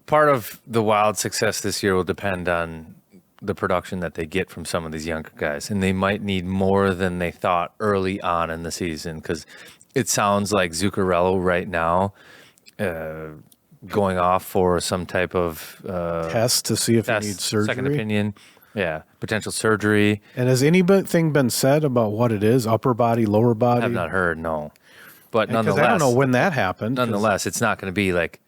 part of the Wild success this year will depend on the production that they get from some of these younger guys. And they might need more than they thought early on in the season because it sounds like Zuccarello right now going off for some type of test to see if he needs surgery. Second opinion. Yeah, potential surgery. And has anything been said about what it is? Upper body, lower body? I have not heard, no. But nonetheless, I don't know when that happened. Nonetheless, it's not going to be like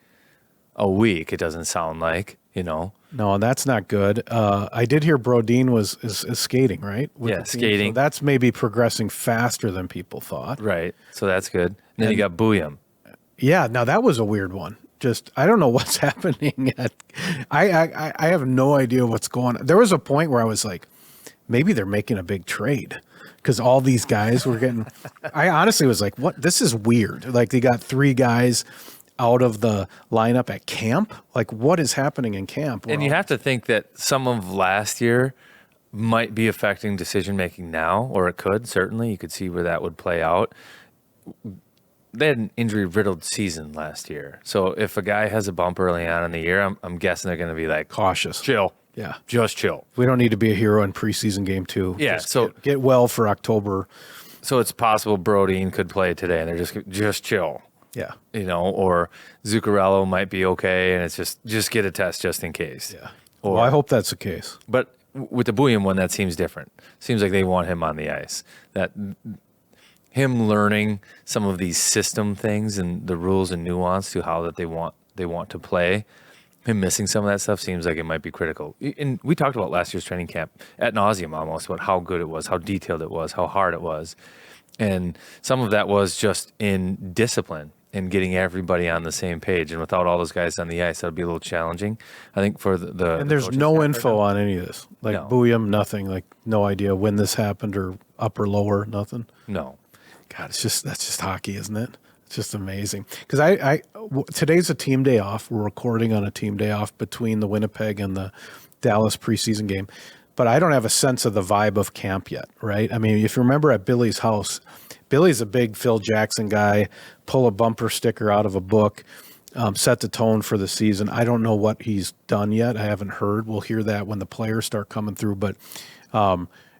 a week. It doesn't sound like, No, that's not good. I did hear Brodin is skating, right? Skating. So that's maybe progressing faster than people thought. Right. So that's good. And then you got Buyam. Yeah. Now that was a weird one. Just I don't know what's happening. I have no idea what's going on. There was a point where I was like, maybe they're making a big trade. Because all these guys were getting, I honestly was like, what? This is weird. Like they got three guys out of the lineup at camp. Like what is happening in camp? And you have to think that some of last year might be affecting decision-making now, or it could, certainly. You could see where that would play out. They had an injury-riddled season last year. So if a guy has a bump early on in the year, I'm guessing they're going to be like, cautious. Chill. Yeah. Just chill. We don't need to be a hero in preseason game 2. Yeah. So get well for October. So it's possible Brodin could play today and they're just chill. Yeah. Or Zuccarello might be okay and it's just get a test just in case. Yeah. Well, I hope that's the case. But with the Buyam one, that seems different. Seems like they want him on the ice. That him learning some of these system things and the rules and nuance to how that they want to play. Him missing some of that stuff seems like it might be critical. And we talked about last year's training camp ad nauseum almost about how good it was, how detailed it was, how hard it was. And some of that was just in discipline and getting everybody on the same page. And without all those guys on the ice, that would be a little challenging. I think for the and there's no info on any of this. Like no. Buyam, nothing. Like no idea when this happened or up or lower, nothing. No. God, that's just hockey, isn't it? It's just amazing. Because today's a team day off. We're recording on a team day off between the Winnipeg and the Dallas preseason game. But I don't have a sense of the vibe of camp yet, right? I mean, if you remember at Billy's house, Billy's a big Phil Jackson guy, pull a bumper sticker out of a book, set the tone for the season. I don't know what he's done yet. I haven't heard. We'll hear that when the players start coming through. But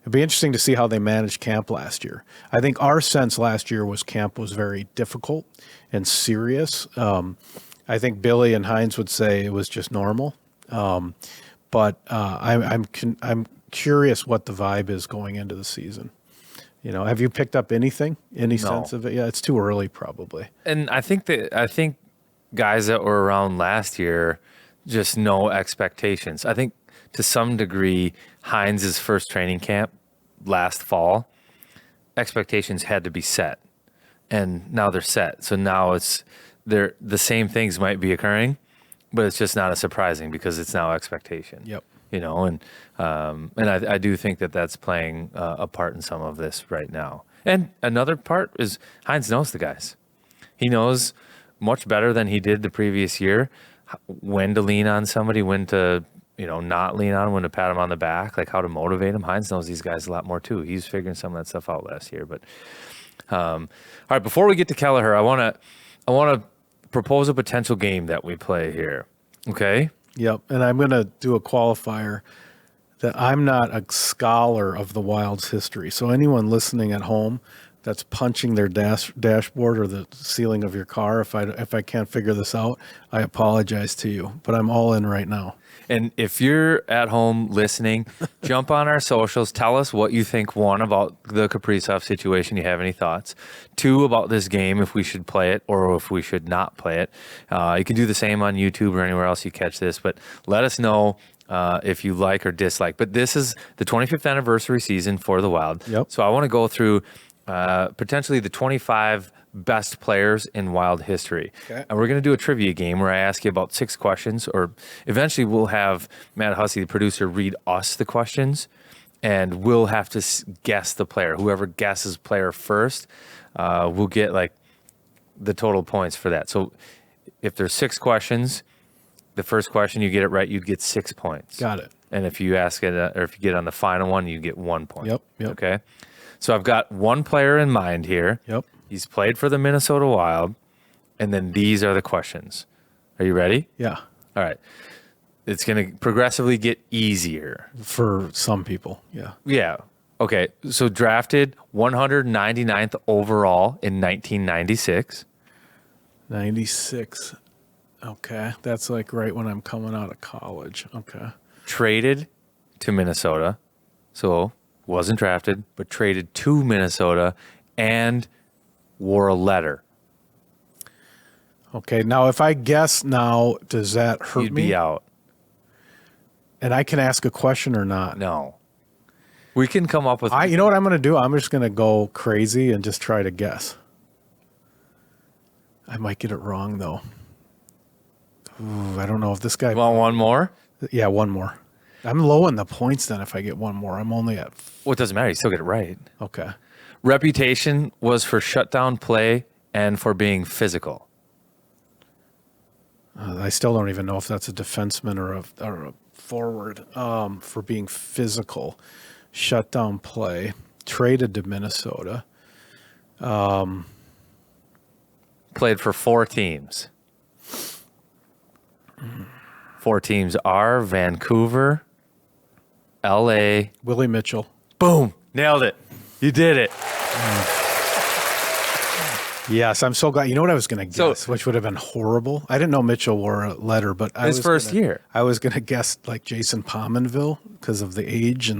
It'd be interesting to see how they managed camp last year. I think our sense last year was camp was very difficult and serious. I think Billy and Hines would say it was just normal. But I'm curious what the vibe is going into the season. Have you picked up anything, any sense of it? Yeah, it's too early probably. And I think guys that were around last year just know expectations. I think to some degree, Hines' first training camp last fall, expectations had to be set, and now they're set. So now the same things might be occurring, but it's just not as surprising because it's now expectation. Yep. And I do think that that's playing a part in some of this right now. And another part is Hines knows the guys. He knows much better than he did the previous year when to lean on somebody, when to not lean on, when to pat him on the back, like how to motivate him. Hines knows these guys a lot more too. He's figuring some of that stuff out last year. But all right, before we get to Kelleher, I want to propose a potential game that we play here. Okay. Yep, and I'm going to do a qualifier that I'm not a scholar of the Wild's history. So anyone listening at home that's punching their dashboard or the ceiling of your car, if I can't figure this out, I apologize to you. But I'm all in right now. And if you're at home listening, jump on our socials. Tell us what you think, one, about the Kaprizov situation. You have any thoughts? Two, about this game, if we should play it or if we should not play it. You can do the same on YouTube or anywhere else you catch this. But let us know if you like or dislike. But this is the 25th anniversary season for the Wild. Yep. So I want to go through potentially the 25 best players in Wild history. Okay. And we're going to do a trivia game where I ask you about 6 questions, or eventually we'll have Matt Hussey, the producer, read us the questions, and we'll have to guess the player. Whoever guesses player first will get like the total points for that. So if there's 6 questions, the first question you get it right, you'd get 6 points. Got it. And if you ask it, or if you get on the final one, you get 1 point. Yep. Okay. So I've got one player in mind here. Yep. He's played for the Minnesota Wild, and then these are the questions. Are you ready? Yeah. All right. It's going to progressively get easier. For some people, yeah. Yeah. Okay. So drafted 199th overall in 1996. 96. Okay. That's like right when I'm coming out of college. Okay. Traded to Minnesota. So wasn't drafted, but traded to Minnesota and wore a letter. Okay. Now, if I guess now, does that hurt You'd me? be out. And I can ask a question or not? No. We can come up with... You know what I'm going to do? I'm just going to go crazy and just try to guess. I might get it wrong, though. Ooh, I don't know if this guy... You want one more? Yeah, one more. I'm low in the points then if I get one more. I'm only at... Well, it doesn't matter. You still get it right. Okay. Reputation was for shutdown play and for being physical. I still don't even know if that's a defenseman or a forward. For being physical. Shutdown play. Traded to Minnesota. Played for 4 teams. 4 teams are Vancouver, L.A. Willie Mitchell. Boom. Nailed it. You did it. Yes, I'm so glad. You know what I was going to guess, which would have been horrible? I didn't know Mitchell wore a letter, but his first year. I was going to guess like Jason Pominville because of the age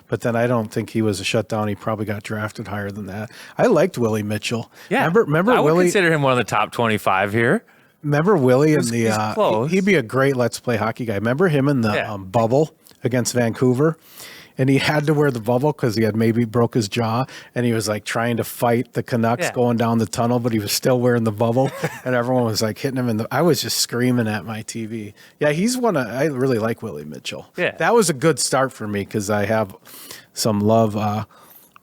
but then I don't think he was a shutdown. He probably got drafted higher than that. I liked Willie Mitchell. Yeah. Remember I would Willie? consider him one of the top 25 here. Remember Willie in He's close. he'd be a great Let's Play hockey guy. Remember him in the bubble against Vancouver? And he had to wear the bubble because he had maybe broke his jaw, and he was like trying to fight the Canucks going down the tunnel, but he was still wearing the bubble, and everyone was like hitting him I was just screaming at my TV. Yeah, he's I really like Willie Mitchell. Yeah. That was a good start for me because I have some love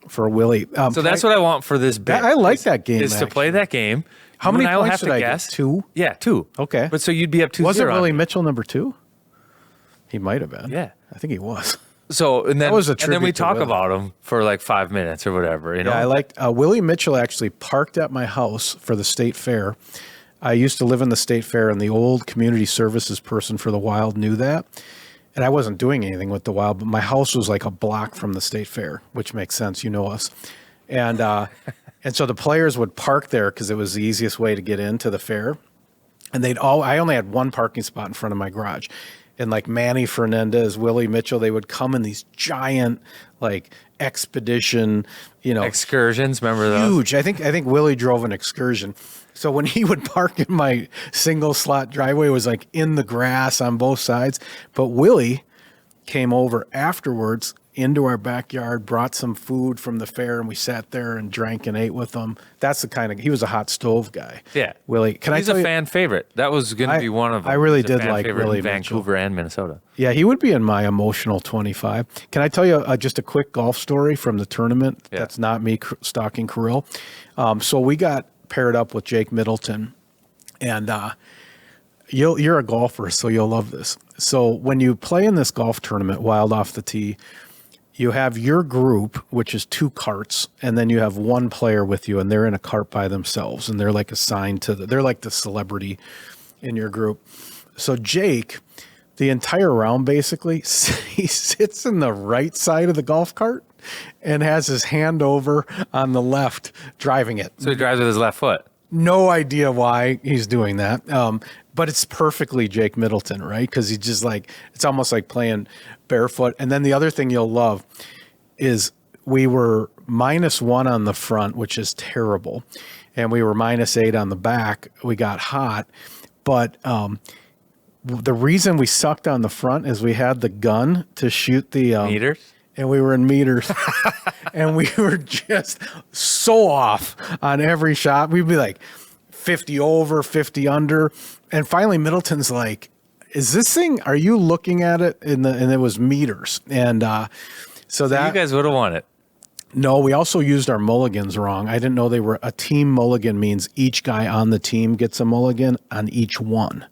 for Willie. So that's what I want for this bit. I like that game. Is to play that game. How many I will points have did to I guess. get? 2? Yeah, 2. Okay. But so you'd be up 2-0. Wasn't Willie Mitchell number 2? He might have been. Yeah. I think he was. So and then was a and then tribute we to talk Willie. about him for like 5 minutes or whatever. You know, Yeah, I liked Willie Mitchell actually parked at my house for the state fair. I used to live in the state fair, and the old community services person for the Wild knew that. and I wasn't doing anything with the Wild, but my house was like a block from the state fair, which makes sense. You know us. And so the players would park there because it was the easiest way to get into the fair. And I only had one parking spot in front of my garage. And like Manny Fernandez, Willie Mitchell, they would come in these giant like expedition, excursions. Remember those? Huge. I think Willie drove an excursion. So when he would park in my single slot driveway, it was like in the grass on both sides. But Willie came over afterwards into our backyard, brought some food from the fair, and we sat there and drank and ate with him. That's the kind of, he was a hot stove guy. Yeah. Willie, He's a fan favorite. That was going to be one of them. I really did like Willie in Vancouver and Minnesota. Yeah, he would be in my emotional 25. Can I tell you just a quick golf story from the tournament? Yeah. That's not me stalking Kirill. So we got paired up with Jake Middleton, and you're a golfer, so you'll love this. So when you play in this golf tournament, Wild Off the Tee, you have your group, which is 2 carts, and then you have one player with you, and they're in a cart by themselves, and they're like assigned to they're like the celebrity in your group. So Jake, the entire round, basically, he sits in the right side of the golf cart and has his hand over on the left driving it. So he drives with his left foot. No idea why he's doing that. But it's perfectly Jake Middleton, right? Because he's just like, it's almost like playing barefoot. And then the other thing you'll love is we were -1 on the front, which is terrible. And we were -8 on the back. We got hot. But the reason we sucked on the front is we had the gun to shoot the meters. And we were in meters. And we were just so off on every shot. We'd be like 50 over, 50 under. And finally, Middleton's like, is this thing, are you looking at it? And it was meters. And so that. You guys would have won it. No, we also used our mulligans wrong. I didn't know they were, a team mulligan means each guy on the team gets a mulligan on each one.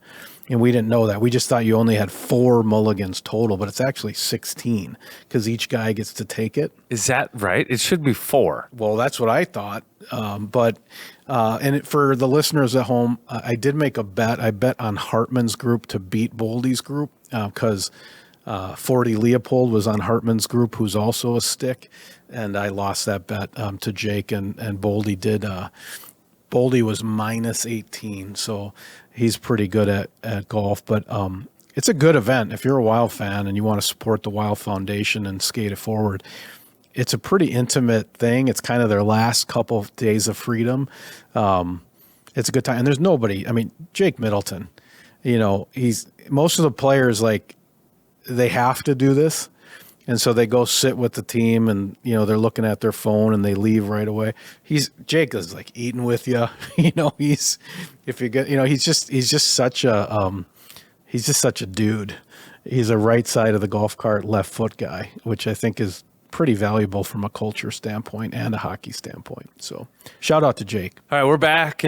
And we didn't know that. We just thought you only had 4 mulligans total, but it's actually 16 because each guy gets to take it. Is that right? It should be 4. Well, that's what I thought. For the listeners at home, I did make a bet. I bet on Hartman's group to beat Boldy's group because 40 Leopold was on Hartman's group, who's also a stick. And I lost that bet to Jake, and Boldy did. Boldy was -18, so he's pretty good at golf. But it's a good event. If you're a Wild fan and you want to support the Wild Foundation and skate it forward, it's a pretty intimate thing. It's kind of their last couple of days of freedom. It's a good time. And there's nobody. I mean, Jake Middleton, he's most of the players, like, they have to do this. And so they go sit with the team and, they're looking at their phone and they leave right away. Jake is like eating with you. He's just such a dude. He's a right side of the golf cart, left foot guy, which I think is pretty valuable from a culture standpoint and a hockey standpoint. So shout out to Jake. All right, we're back.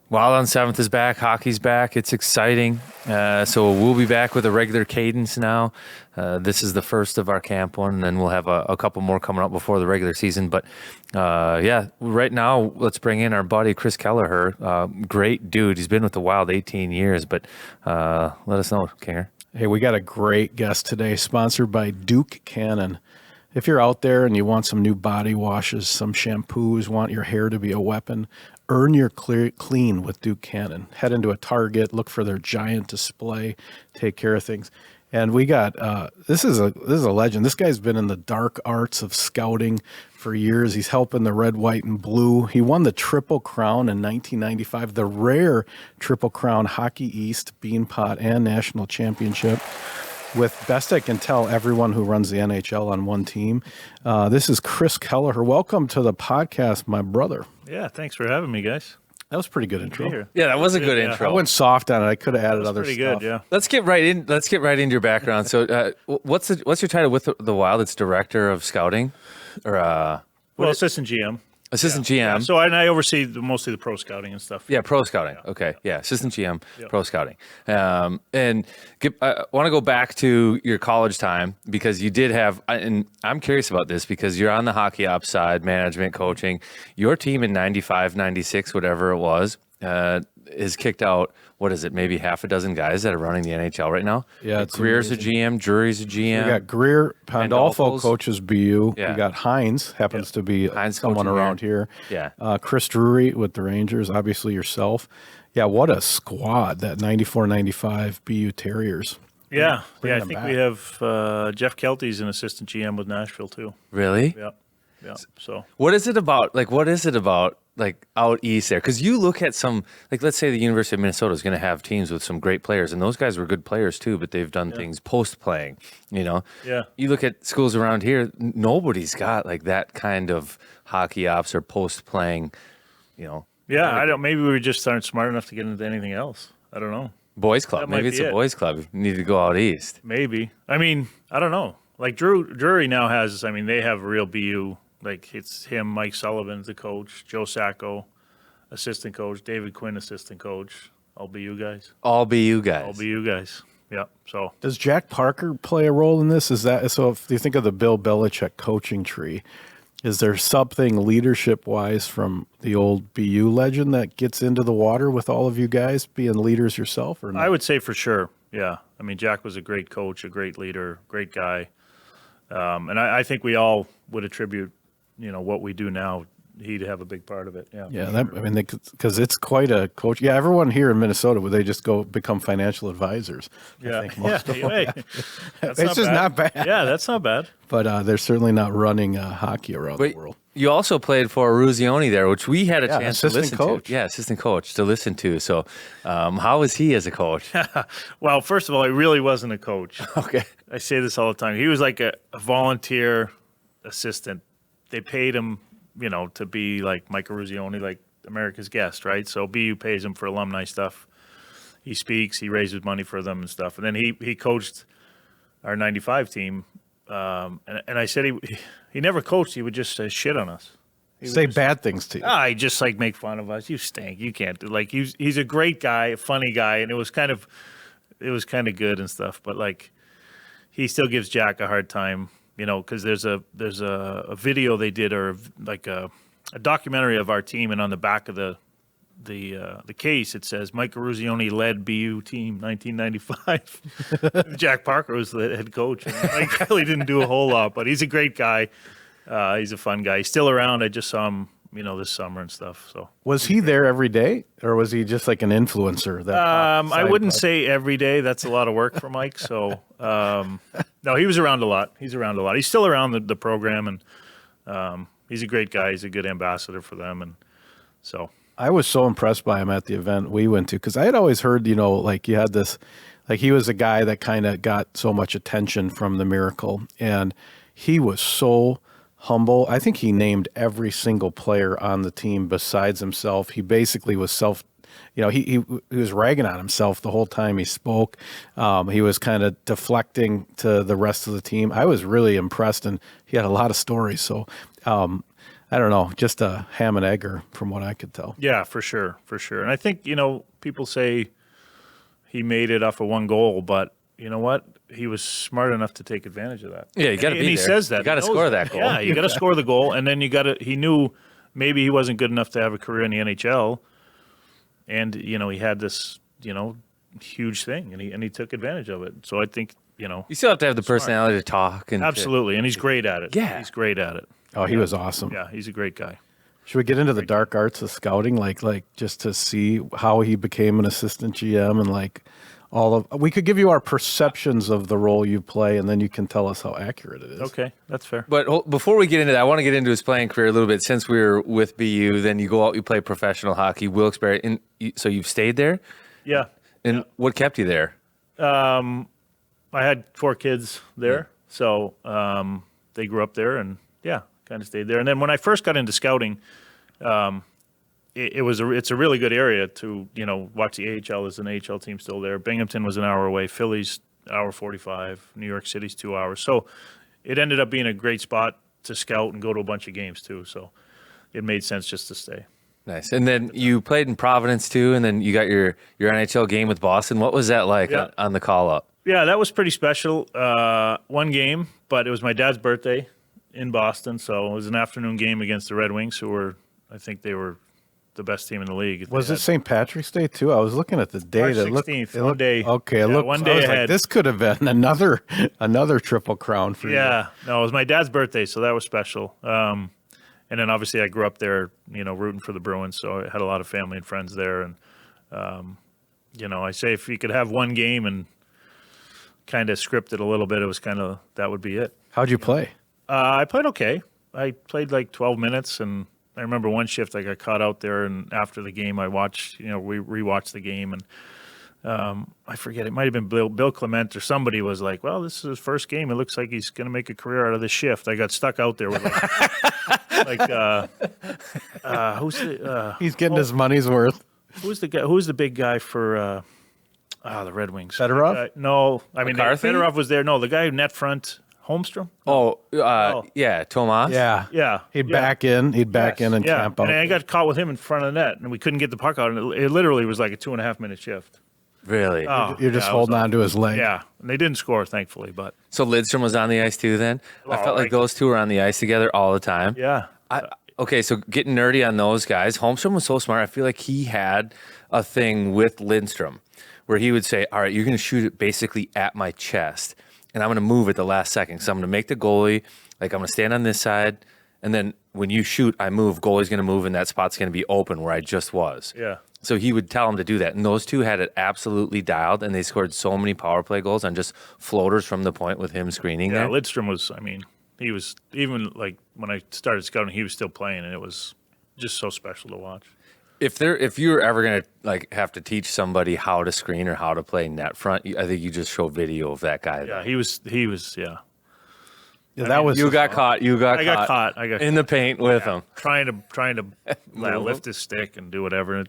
Wild on 7th is back. Hockey's back. It's exciting. So we'll be back with a regular cadence now. This is the first of our camp one, and then we'll have a couple more coming up before the regular season. But right now, let's bring in our buddy Chris Kelleher. Great dude. He's been with the Wild 18 years, but let us know, Kinger. Hey, we got a great guest today, sponsored by Duke Cannon. If you're out there and you want some new body washes, some shampoos, want your hair to be a weapon, earn your clean with Duke Cannon. Head into a Target, look for their giant display, take care of things. And we got this is a legend. This guy's been in the dark arts of scouting for years. He's helping the red, white, and blue. He won the Triple Crown in 1995, the rare Triple Crown Hockey East, Beanpot, and National Championship. With, best I can tell, everyone who runs the NHL on one team. This is Chris Kelleher. Welcome to the podcast, my brother. Yeah, thanks for having me, guys. That was a pretty good intro. Yeah, that was a good intro. I went soft on it. I could have added other pretty stuff. Good, yeah. Let's get right into your background. So, what's your title with the Wild? It's director of scouting, or assistant GM. Assistant GM. Yeah, so I oversee mostly the pro scouting and stuff. Yeah, pro scouting. Yeah. Okay, yeah, assistant GM, pro scouting. I want to go back to your college time because you did have, and I'm curious about this because you're on the hockey ops side, management, coaching. Your team in 95, 96, whatever it was, has kicked out, what is it, maybe half a dozen guys that are running the NHL right now. Yeah, it's Greer's amazing. a GM, Drury's a GM. We got Greer, Pandolfo Pandolfo's- coaches BU. Yeah. We got Hines, happens to be Hines someone coaching around here. Yeah. Chris Drury with the Rangers, obviously yourself. Yeah, what a squad, that 94-95 BU Terriers. Yeah, Bring I them think back. we have Jeff Kelty's an assistant GM with Nashville too. Really? Yeah. So What is it about, like out east there? Because you look at some, like let's say the University of Minnesota is going to have teams with some great players, and those guys were good players too, but they've done things post-playing, you know? Yeah. You look at schools around here, nobody's got like that kind of hockey ops or post-playing, you know? yeah, I don't. Maybe we just aren't smart enough to get into anything else. I don't know. Boys club. That might Maybe it's be a it. boys club. You need to go out east. Maybe. I mean, I don't know. Like Drury now has. I mean, they have a real BU. Like it's him, Mike Sullivan's the coach, Joe Sacco, assistant coach, David Quinn, assistant coach. All BU guys. All BU guys. All BU guys. Yeah. So Does Jack Parker play a role in this? Is that so? If you think of the Bill Belichick coaching tree, is there something leadership-wise from the old BU legend that gets into the water with all of you guys being leaders yourself? Or not? I would say for sure. Yeah. I mean, Jack was a great coach, a great leader, great guy, and I think we all would attribute, what we do now. He'd have a big part of it. Yeah. Yeah, because it's quite a coach. Yeah, everyone here in Minnesota, would they just go become financial advisors? Yeah. I think most of them. Hey, that's It's just not bad. Yeah, that's not bad. But they're certainly not running hockey around But the world. you also played for Ruzioni there, which we had a Yeah, chance to assistant listen coach. to. Yeah, assistant coach to listen to. So, how is he as a coach? Well, first of all, he really wasn't a coach. Okay. I say this all the time. He was like a volunteer assistant. They paid him, to be like Mike Ruzioni, like America's Guest, right? So BU pays him for alumni stuff. He speaks, he raises money for them and stuff. And then he coached our 95 team. And I said he never coached. He would just say shit on us. Say bad things to you. He just like make fun of us. You stink. You can't do like he's a great guy, a funny guy, and it was kind of good and stuff. But like he still gives Jack a hard time, because there's a video they did or like a documentary of our team, and on the back of the case it says Mike Ruzioni led BU team 1995. Jack Parker was the head coach. And Mike really didn't do a whole lot, but he's a great guy. He's a fun guy. He's still around. I just saw him, this summer and stuff. So Was he there every day, or was he just like an influencer? I wouldn't say every day. That's a lot of work for Mike. So no, he was around a lot. He's around a lot. He's still around the program, and he's a great guy. He's a good ambassador for them, and so. I was so impressed by him at the event we went to, because I had always heard, like you had this, like he was a guy that kind of got so much attention from the Miracle, and he was so humble. I think he named every single player on the team besides himself. He basically was he was ragging on himself the whole time he spoke. He was kind of deflecting to the rest of the team. I was really impressed, and he had a lot of stories. So, I don't know, just a ham and egger from what I could tell. Yeah, for sure. And I think, people say he made it off of one goal, but you know what? He was smart enough to take advantage of that. Yeah, you got to be And he there. says that. You got to He knows score that goal. Yeah, you got to score the goal, and then he knew maybe he wasn't good enough to have a career in the NHL, and he had this huge thing, and he took advantage of it. So I think You still have to have the personality to talk. And absolutely, and he's great at it. Yeah. He's great at it. Oh, he was awesome. Yeah, he's a great guy. Should we get into the dark arts of scouting, like just to see how he became an assistant GM and like we could give you our perceptions of the role you play, and then you can tell us how accurate it is. Okay, that's fair. But before we get into that, I want to get into his playing career a little bit. Since we were with BU, then you go out, you play professional hockey, Wilkes-Barre. So you've stayed there? Yeah. And what kept you there? I had 4 kids there, so they grew up there, and kind of stayed there. And then when I first got into scouting, it's a really good area to watch the AHL. There's an AHL team still there. Binghamton was an hour away. Philly's hour 45. New York City's 2 hours. So it ended up being a great spot to scout and go to a bunch of games too. So it made sense just to stay. Nice. And then you played in Providence too, and then you got your NHL game with Boston. What was that like on the call up? Yeah, that was pretty special. One game, but it was my dad's birthday in Boston, so it was an afternoon game against the Red Wings, who were, I think they were the best team in the league. Was it St. Patrick's Day too? I was looking at the date. March 16th, one day. Okay, look, one day ahead. Like, this could have been another Triple Crown for you. Yeah, no, it was my dad's birthday, so that was special. And then obviously I grew up there, rooting for the Bruins, so I had a lot of family and friends there. And I say if you could have one game and kind of script it a little bit, it was that would be it. How'd you play? I played okay. I played like 12 minutes, and I remember one shift I got caught out there, and after the game I watched, we rewatched the game, and I forget, it might have been Bill Clement or somebody was like, well, this is his first game. It looks like he's going to make a career out of this shift. I got stuck out there with who's the... he's getting his money's worth. Who's the guy? Who's the big guy for the Red Wings? Fedorov? No, I mean, McCarthy? Fedorov was there. No, the guy who net front... Holmstrom? Yeah, Tomas. Yeah. He'd back in and camp out. And I got caught with him in front of the net, and we couldn't get the puck out. And it literally was like a 2.5 minute shift. Really? Oh, You're just holding on to his leg. Yeah, and they didn't score, thankfully. But So Lidstrom was on the ice too then? I felt like those two were on the ice together all the time. yeah, Okay, so getting nerdy on those guys, Holmstrom was so smart. I feel like he had a thing with Lidstrom where he would say, all right, you're going to shoot it basically at my chest, and I'm going to move at the last second. So I'm going to make the goalie, like I'm going to stand on this side, and then when you shoot, I move. Goalie's going to move, and that spot's going to be open where I just was. yeah. So he would tell him to do that. And those two had it absolutely dialed, and they scored so many power play goals on just floaters from the point with him screening Yeah, there. Lidstrom was, he was, even like when I started scouting, he was still playing, and it was just so special to watch. If you're ever going to like have to teach somebody how to screen or how to play net front, I think you just show video of that guy. Yeah, he was, yeah. Yeah, that was You got caught. I got caught. in the paint with him. Trying to lift his stick and do whatever.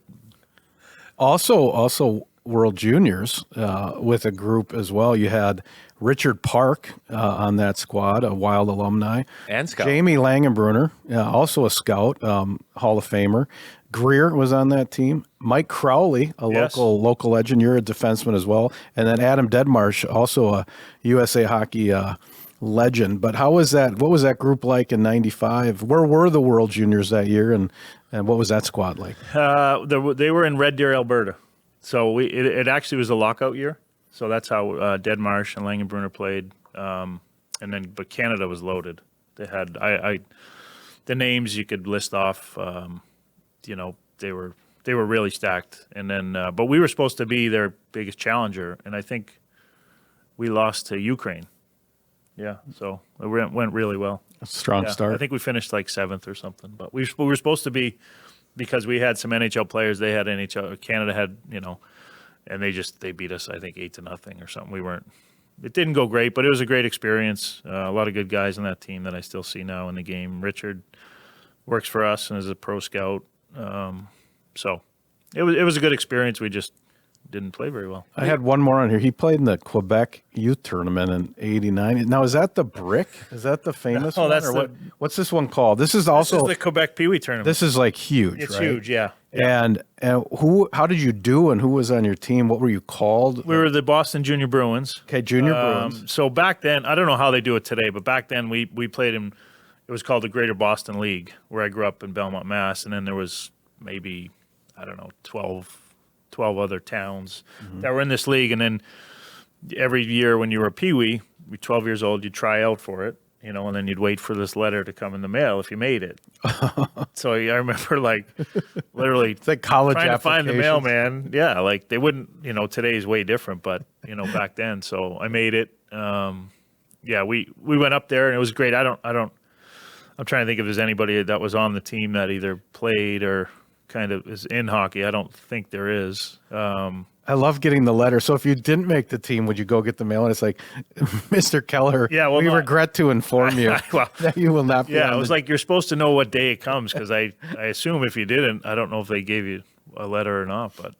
Also World Juniors with a group as well. You had Richard Park on that squad, a Wild alumni. And scout. Jamie Langenbrunner, also a scout, Hall of Famer. Greer was on that team. Mike Crowley, a Yes. local legend. You're a defenseman as well. And then Adam Deadmarsh, also a USA Hockey legend. But how was that? What was that group like in '95? Where were the World Juniors that year, and what was that squad like? They were in Red Deer, Alberta. So it actually was a lockout year. So that's how Deadmarsh and Langenbrunner played. But Canada was loaded. They had the names you could list off. They were really stacked. And then, but we were supposed to be their biggest challenger, and I think we lost to Ukraine. Yeah, so it went really well. A strong start. I think we finished like 7th or something. But we were supposed to be, because we had some NHL players. They had NHL. Canada had, and they beat us, I think, 8-0 or something. It didn't go great, but it was a great experience. A lot of good guys on that team that I still see now in the game. Richard works for us and is a pro scout. So it was a good experience. We just didn't play very well. I had one more on here. He played in the Quebec Youth Tournament in '89. Now, is that the Brick? Is that the famous one? that's or what's this one called? This is also This is the Quebec Pee Wee tournament. this is like huge. It's right? huge, yeah. And how did you do, and who was on your team? What were you called? We were the Boston Junior Bruins. Okay, Junior Bruins. So back then, I don't know how they do it today, but back then we played in, it was called the Greater Boston League, where I grew up in Belmont, Mass. And then there was maybe, 12 other towns that were in this league. And then every year when you were a Pee-wee, you're 12 years old, you'd try out for it, and then you'd wait for this letter to come in the mail if you made it. So I remember literally It's like college trying to find the applications. mailman. Yeah, like they wouldn't, today's way different, but, back then. So I made it. We went up there and it was great. I'm trying to think if there's anybody that was on the team that either played or kind of is in hockey. I don't think there is. I love getting the letter. So if you didn't make the team, would you go get the mail? And it's like, Mr. Kelleher, we regret to inform you that you will not be. Yeah, it was like you're supposed to know what day it comes, because I assume if you didn't, I don't know if they gave you a letter or not. But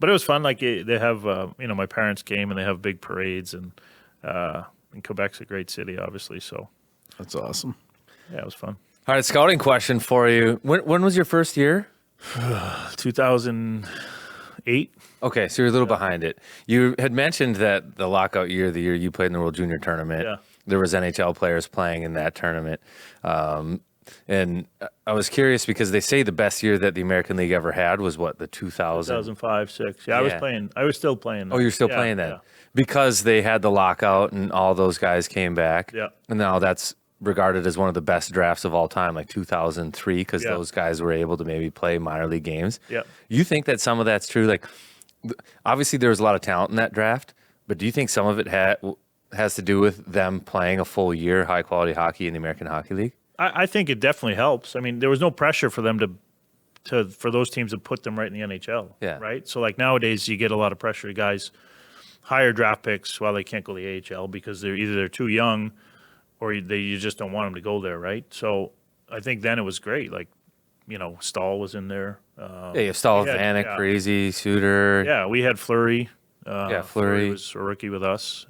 it was fun. Like they have, my parents came and they have big parades, and Quebec's a great city, obviously. So That's awesome. yeah, it was fun. All right, scouting question for you. When was your first year? 2008. Okay, so you're a little behind it. You had mentioned that the lockout year, the year you played in the World Junior Tournament, Yeah. there was NHL players playing in that tournament. And I was curious because they say the best year that the American League ever had was what, the 2005, 6. Yeah, Yeah. I was still playing. Oh, you're still playing that because they had the lockout and all those guys came back. Yeah. And now that's regarded as one of the best drafts of all time, like 2003, because those guys were able to maybe play minor league games. Yeah. You think that some of that's true? Like, obviously there was a lot of talent in that draft, but do you think some of it has to do with them playing a full year high quality hockey in the American Hockey League? I think it definitely helps. I mean, there was no pressure for them for those teams to put them right in the NHL. Yeah. Right. So like nowadays, you get a lot of pressure to guys higher draft picks while they can't go to the AHL because they're too young, or you just don't want them to go there. Right. So I think then it was great. Like, Stahl was in there. Stahl, Vanek, Crazy, Suter. Yeah, we had Fleury. Fleury was a rookie with us.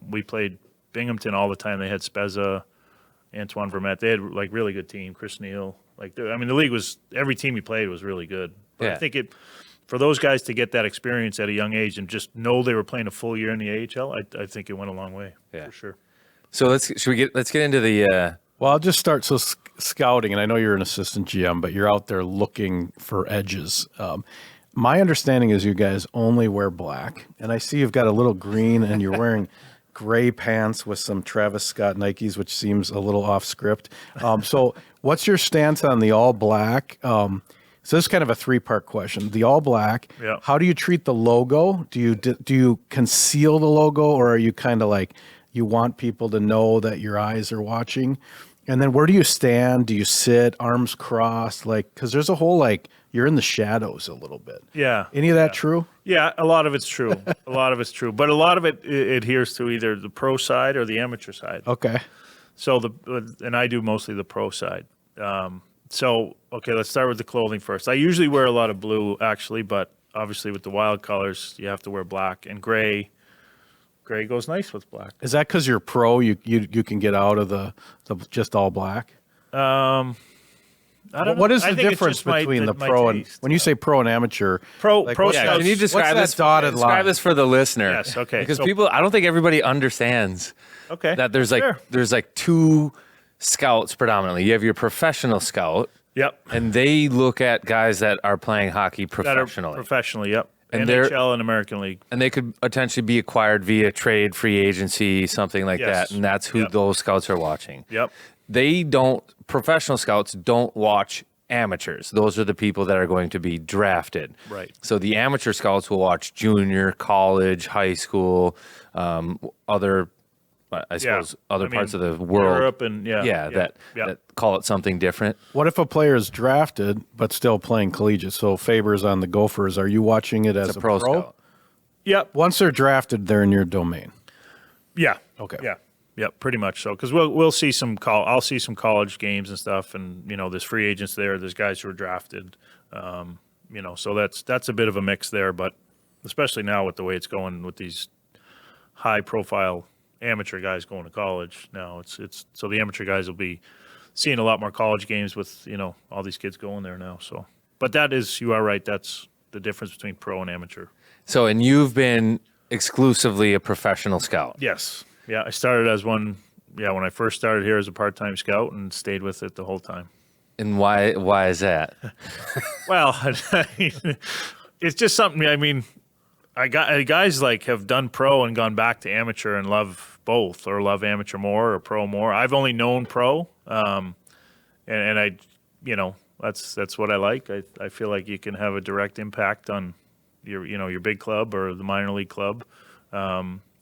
We played Binghamton all the time. They had Spezza, Antoine Vermette. They had like really good team. Chris Neal. The league was, every team we played was really good. But I think for those guys to get that experience at a young age and just know they were playing a full year in the AHL, I think it went a long way for sure. So let's get into the. Well, I'll just start. So scouting, and I know you're an assistant GM, but you're out there looking for edges. My understanding is you guys only wear black, and I see you've got a little green, and you're wearing gray pants with some Travis Scott Nikes, which seems a little off script. So what's your stance on the all black? So this is kind of a three-part question. The all black, how do you treat the logo? Do you conceal the logo, or are you kind of like you want people to know that your eyes are watching? And then where do you stand? Do you sit, arms crossed? Because there's a whole you're in the shadows a little bit. Yeah. Any of that true? Yeah, a lot of it's true. A lot of it's true. But a lot of it adheres to either the pro side or the amateur side. Okay. So and I do mostly the pro side. Let's start with the clothing first. I usually wear a lot of blue, actually, but obviously with the wild colors, you have to wear black and gray. Gray goes nice with black. Is that because you're pro? You can get out of the just all black? I don't know. What is the difference between the pro and when you say pro and amateur? Pro scouts, can you describe this dotted line? Describe this for the listener. Yes, okay. Because I don't think everybody understands that there's two scouts predominantly. You have your professional scout. Yep. And they look at guys that are playing hockey professionally. Yep. And NHL and American League. And they could potentially be acquired via trade, free agency, something like that. And that's who those scouts are watching. Yep. Professional scouts don't watch amateurs. Those are the people that are going to be drafted. Right. So the amateur scouts will watch junior, college, high school, other parts of the world. Europe and that call it something different. What if a player is drafted but still playing collegiate? So Faber's on the Gophers. Are you watching it as a pro? Scout. Yep. Once they're drafted, they're in your domain. Yeah. Okay. Yeah. Yeah, pretty much so. Because we'll see I'll see some college games and stuff, and there's free agents there. There's guys who are drafted. So that's a bit of a mix there. But especially now with the way it's going with these high profile amateur guys going to college now, it's so the amateur guys will be seeing a lot more college games with all these kids going there now. So, but you are right. That's the difference between pro and amateur. So, and you've been exclusively a professional scout. Yes. Yeah, I started as one. Yeah, when I first started here as a part-time scout and stayed with it the whole time. And why is that? Well, it's just something. I mean, guys have done pro and gone back to amateur and love both, or love amateur more or pro more. I've only known pro, and I, that's what I like. I feel like you can have a direct impact on your big club or the minor league club.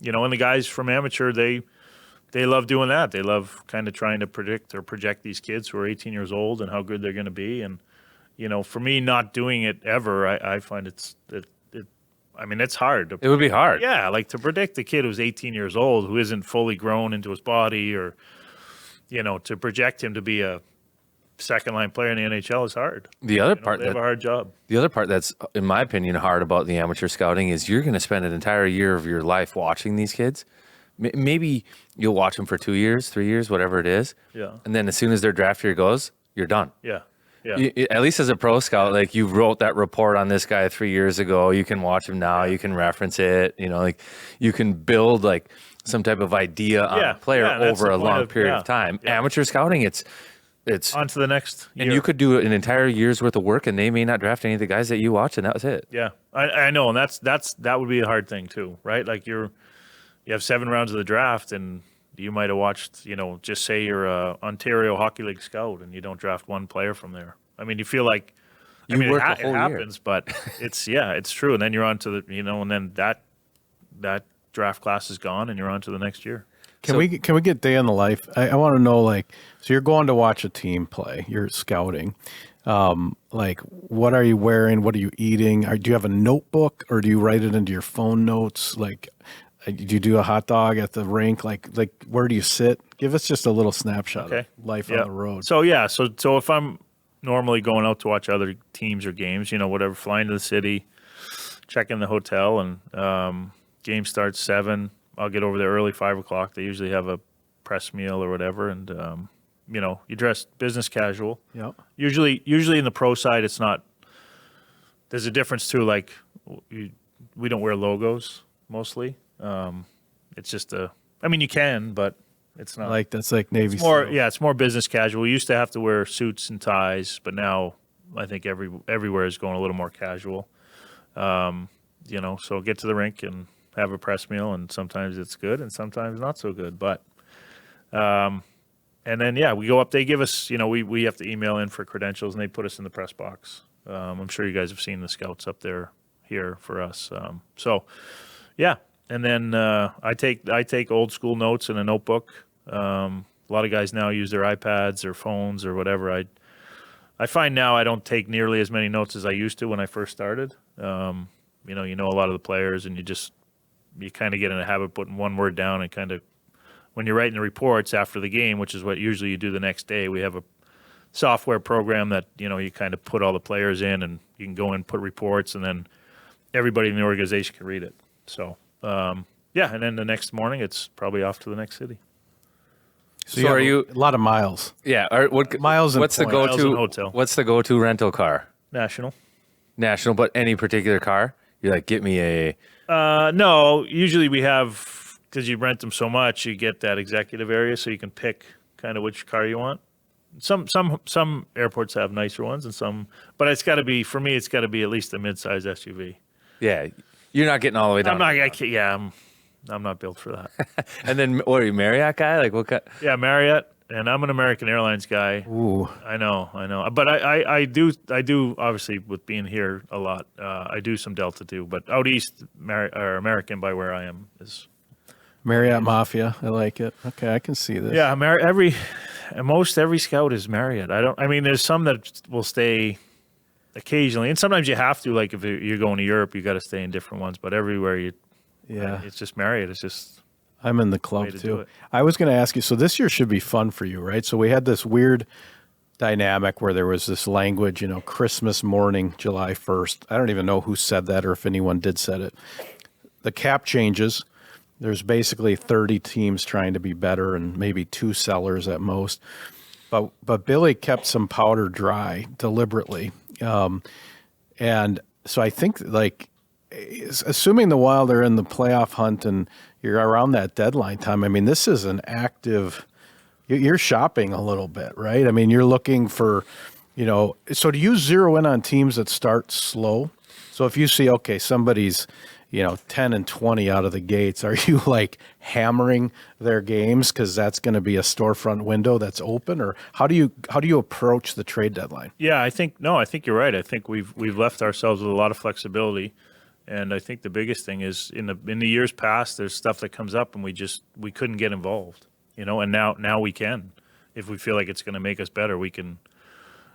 And the guys from amateur, they love doing that. They love kind of trying to predict or project these kids who are 18 years old and how good they're going to be. And, for me, not doing it ever, I find it's hard. It would be hard. Yeah, to predict a kid who's 18 years old who isn't fully grown into his body, or, to project him to be a second-line player in the NHL is hard. The other part they have a hard job. The other part that's, in my opinion, hard about the amateur scouting is you're going to spend an entire year of your life watching these kids. Maybe you'll watch them for 2 years, 3 years, whatever it is. Yeah. And then as soon as their draft year goes, you're done. Yeah. Yeah. At least as a pro scout, you wrote that report on this guy 3 years ago. You can watch him now. You can reference it. You can build some type of idea on a player over a long period of time. Yeah. Amateur scouting, it's on to the next year. and you could do an entire year's worth of work, and they may not draft any of the guys that you watch, and that was it. Yeah, I know, and that would be a hard thing too, right? Like you have 7 rounds of the draft, and you might have watched, just say you're a Ontario Hockey League scout, and you don't draft one player from there. I mean, you feel like work the whole it year. happens, but it's true, and then you're on to the and then that draft class is gone, and you're on to the next year. Can we get day in the life? I want to know, like, so you're going to watch a team play. You're scouting. Like, what are you wearing? What are you eating? Do you have a notebook, or do you write it into your phone notes? Like, do you do a hot dog at the rink? Like where do you sit? Give us just a little snapshot of life on the road. So so if I'm normally going out to watch other teams or games, whatever, flying to the city, check in the hotel, and game starts 7. I'll get over there early, 5 o'clock. They usually have a press meal or whatever, and you dress business casual. Yep. Usually in the pro side, it's not. There's a difference too. Like we don't wear logos mostly. It's just you can, but it's not. Like that's like Navy. It's more, it's more business casual. We used to have to wear suits and ties, but now I think everywhere is going a little more casual. So get to the rink and have a press meal, and sometimes it's good and sometimes not so good. But, and then, we go up, they give us, we have to email in for credentials, and they put us in the press box. I'm sure you guys have seen the scouts up there here for us. And then I take old school notes in a notebook. A lot of guys now use their iPads or phones or whatever. I find now I don't take nearly as many notes as I used to when I first started. You know a lot of the players, and you kind of get in a habit of putting one word down, and kind of when you're writing the reports after the game, which is what usually you do the next day, we have a software program that you kind of put all the players in, and you can go in and put reports, and then everybody in the organization can read it. So and then the next morning it's probably off to the next city. So are you a lot of miles? Yeah. Miles and what's the points. go-to Miles and hotel. What's the go-to rental car? National, but any particular car? You're like, get me a. No, usually we have, because you rent them so much, you get that executive area, so you can pick kind of which car you want. Some airports have nicer ones, and some, but it's got to be, for me, it's got to be at least a mid-size SUV. Yeah, you're not getting all the way down. I'm not built for that. And then, what are you, Marriott guy? Like what kind? Yeah, Marriott, and I'm an American Airlines guy. Ooh. I know. But I do obviously, with being here a lot, I do some Delta too. But out east, or American by where I am is Marriott Mafia. I like it. Okay, I can see this. Yeah, most every scout is Marriott. There's some that will stay occasionally, and sometimes you have to. Like if you're going to Europe, you got to stay in different ones. But everywhere it's just Marriott. It's just. I'm in the club to do too. it. I was going to ask you, so this year should be fun for you, right? So we had this weird dynamic where there was this language, Christmas morning, July 1st. I don't even know who said that or if anyone did said it. The cap changes. There's basically 30 teams trying to be better and maybe 2 sellers at most. But Billy kept some powder dry deliberately. And so I think, like, assuming the Wild are in the playoff hunt and you're around that deadline time, this is an active, you're shopping a little bit, right? You're looking for, so do you zero in on teams that start slow? So if you see, okay, somebody's, 10 and 20 out of the gates, are you like hammering their games because that's going to be a storefront window that's open, or how do you approach the trade deadline? Yeah, I think you're right. I think we've left ourselves with a lot of flexibility. And I think the biggest thing is in the years past, there's stuff that comes up and we couldn't get involved, and now we can. If we feel like it's going to make us better, we can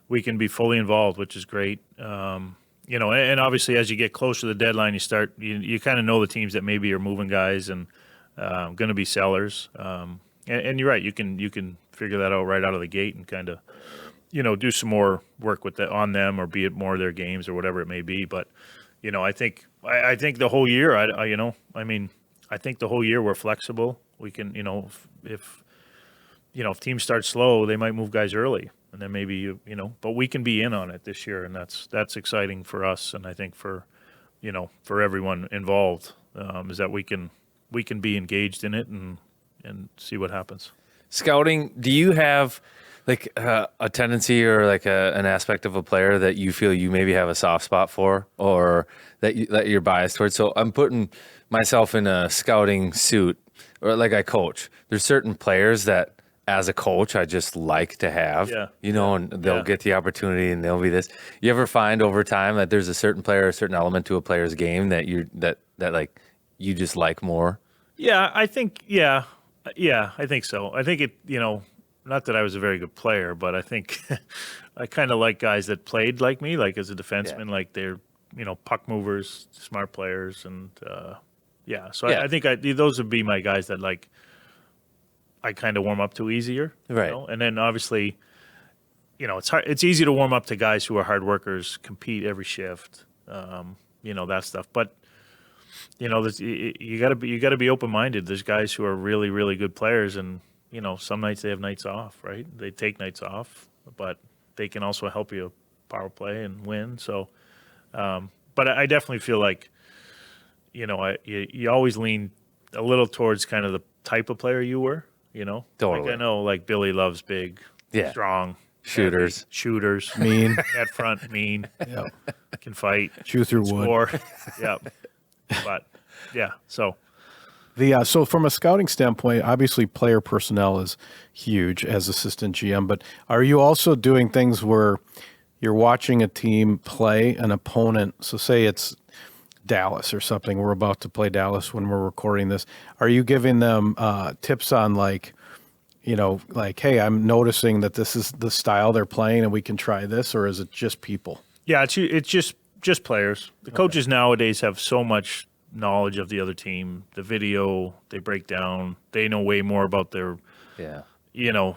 be fully involved, which is great. And obviously as you get closer to the deadline, you kind of know the teams that maybe are moving guys and going to be sellers. And you're right, you can figure that out right out of the gate and kind of, do some more work on them, or be it more of their games or whatever it may be. But I think the whole year, I think the whole year we're flexible. We can, if teams start slow, they might move guys early, and then maybe but we can be in on it this year, and that's exciting for us, and I think for everyone involved, is that we can be engaged in it and see what happens. Scouting, do you have Like a tendency or like an aspect of a player that you feel you maybe have a soft spot for, or that you're biased towards. So I'm putting myself in a scouting suit, or like I coach. There's certain players that, as a coach, I just like to have, and they'll get the opportunity and they'll be this. You ever find over time that there's a certain player, a certain element to a player's game that like you just like more? Yeah, I think, I think so. I think not that I was a very good player, but I think I kind of like guys that played like me, like as a defenseman, like they're, puck movers, smart players. And so I think those would be my guys that like I kind of warm up to easier. Right. And then obviously, it's hard. It's easy to warm up to guys who are hard workers, compete every shift, that stuff. But you got to be open minded. There's guys who are really, really good players, and some nights they have nights off, right? They take nights off, but they can also help you power play and win. So, but I definitely feel like, you always lean a little towards kind of the type of player you were, Totally. Like I know, like Billy loves big, strong shooters, mean, at front, mean, can fight, chew through score. wood. But so. So from a scouting standpoint, obviously player personnel is huge as assistant GM, but are you also doing things where you're watching a team play an opponent? So say it's Dallas or something. We're about to play Dallas when we're recording this. Are you giving them tips on like, hey, I'm noticing that this is the style they're playing and we can try this, or is it just people? Yeah, it's just players. The coaches nowadays have so much knowledge of the other team, the video they break down, they know way more about their 1-3 their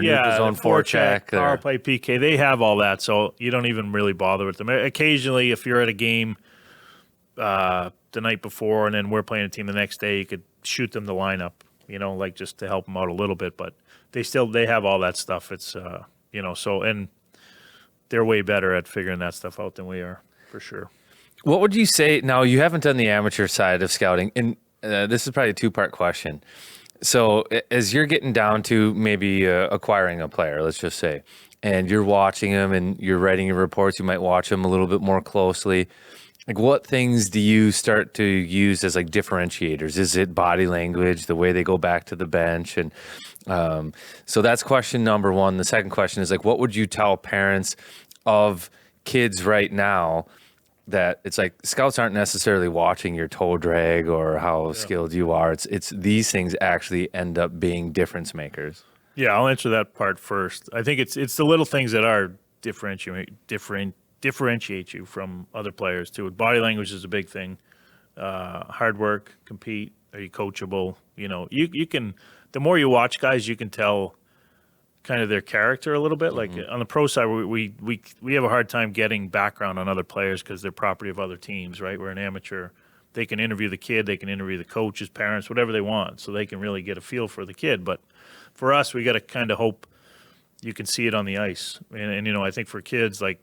neutral zone forecheck, power play, PK. They have all that, so you don't even really bother with them. Occasionally, if you're at a game the night before and then we're playing a team the next day, you could shoot them the lineup, like just to help them out a little bit. But they have all that stuff. It's so, and they're way better at figuring that stuff out than we are, for sure. What would you say? Now, you haven't done the amateur side of scouting, and this is probably a two-part question. So as you're getting down to maybe acquiring a player, let's just say, and you're watching them and you're writing your reports, you might watch them a little bit more closely. Like, what things do you start to use as like differentiators? Is it body language, the way they go back to the bench? And so that's question number one. The second question is like, what would you tell parents of kids right now that it's like scouts aren't necessarily watching your toe drag or how skilled you are. It's these things actually end up being difference makers. Yeah, I'll answer that part first. I think it's the little things that are differentiate you from other players too. Body language is a big thing. Hard work, compete. Are you coachable? You can. The more you watch guys, you can tell kind of their character a little bit. Like on the pro side, we have a hard time getting background on other players because they're property of other teams, right? We're an amateur. They can interview the kid, they can interview the coaches, parents, whatever they want, so they can really get a feel for the kid. But for us, we got to kind of hope you can see it on the ice. And I think for kids, like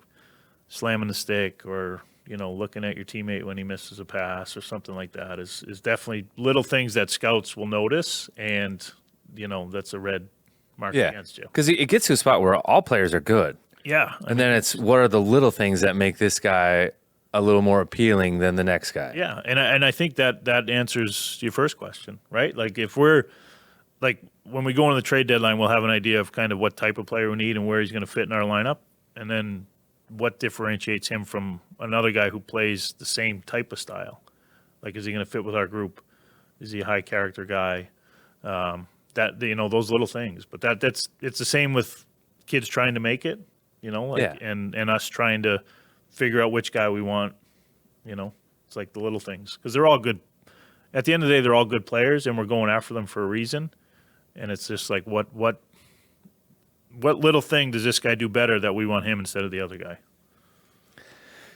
slamming the stick or looking at your teammate when he misses a pass or something like that is definitely little things that scouts will notice, and that's a red mark against you. Because it gets to a spot where all players are good. Yeah. And then it's what are the little things that make this guy a little more appealing than the next guy? Yeah, and I think that answers your first question, right? Like if we're like when we go into the trade deadline, we'll have an idea of kind of what type of player we need and where he's going to fit in our lineup, and then what differentiates him from another guy who plays the same type of style. Like, is he going to fit with our group? Is he a high character guy? Those little things. But it's the same with kids trying to make it, and us trying to figure out which guy we want. It's like the little things, because they're all good. At the end of the day, they're all good players, and we're going after them for a reason. And it's just like what little thing does this guy do better that we want him instead of the other guy?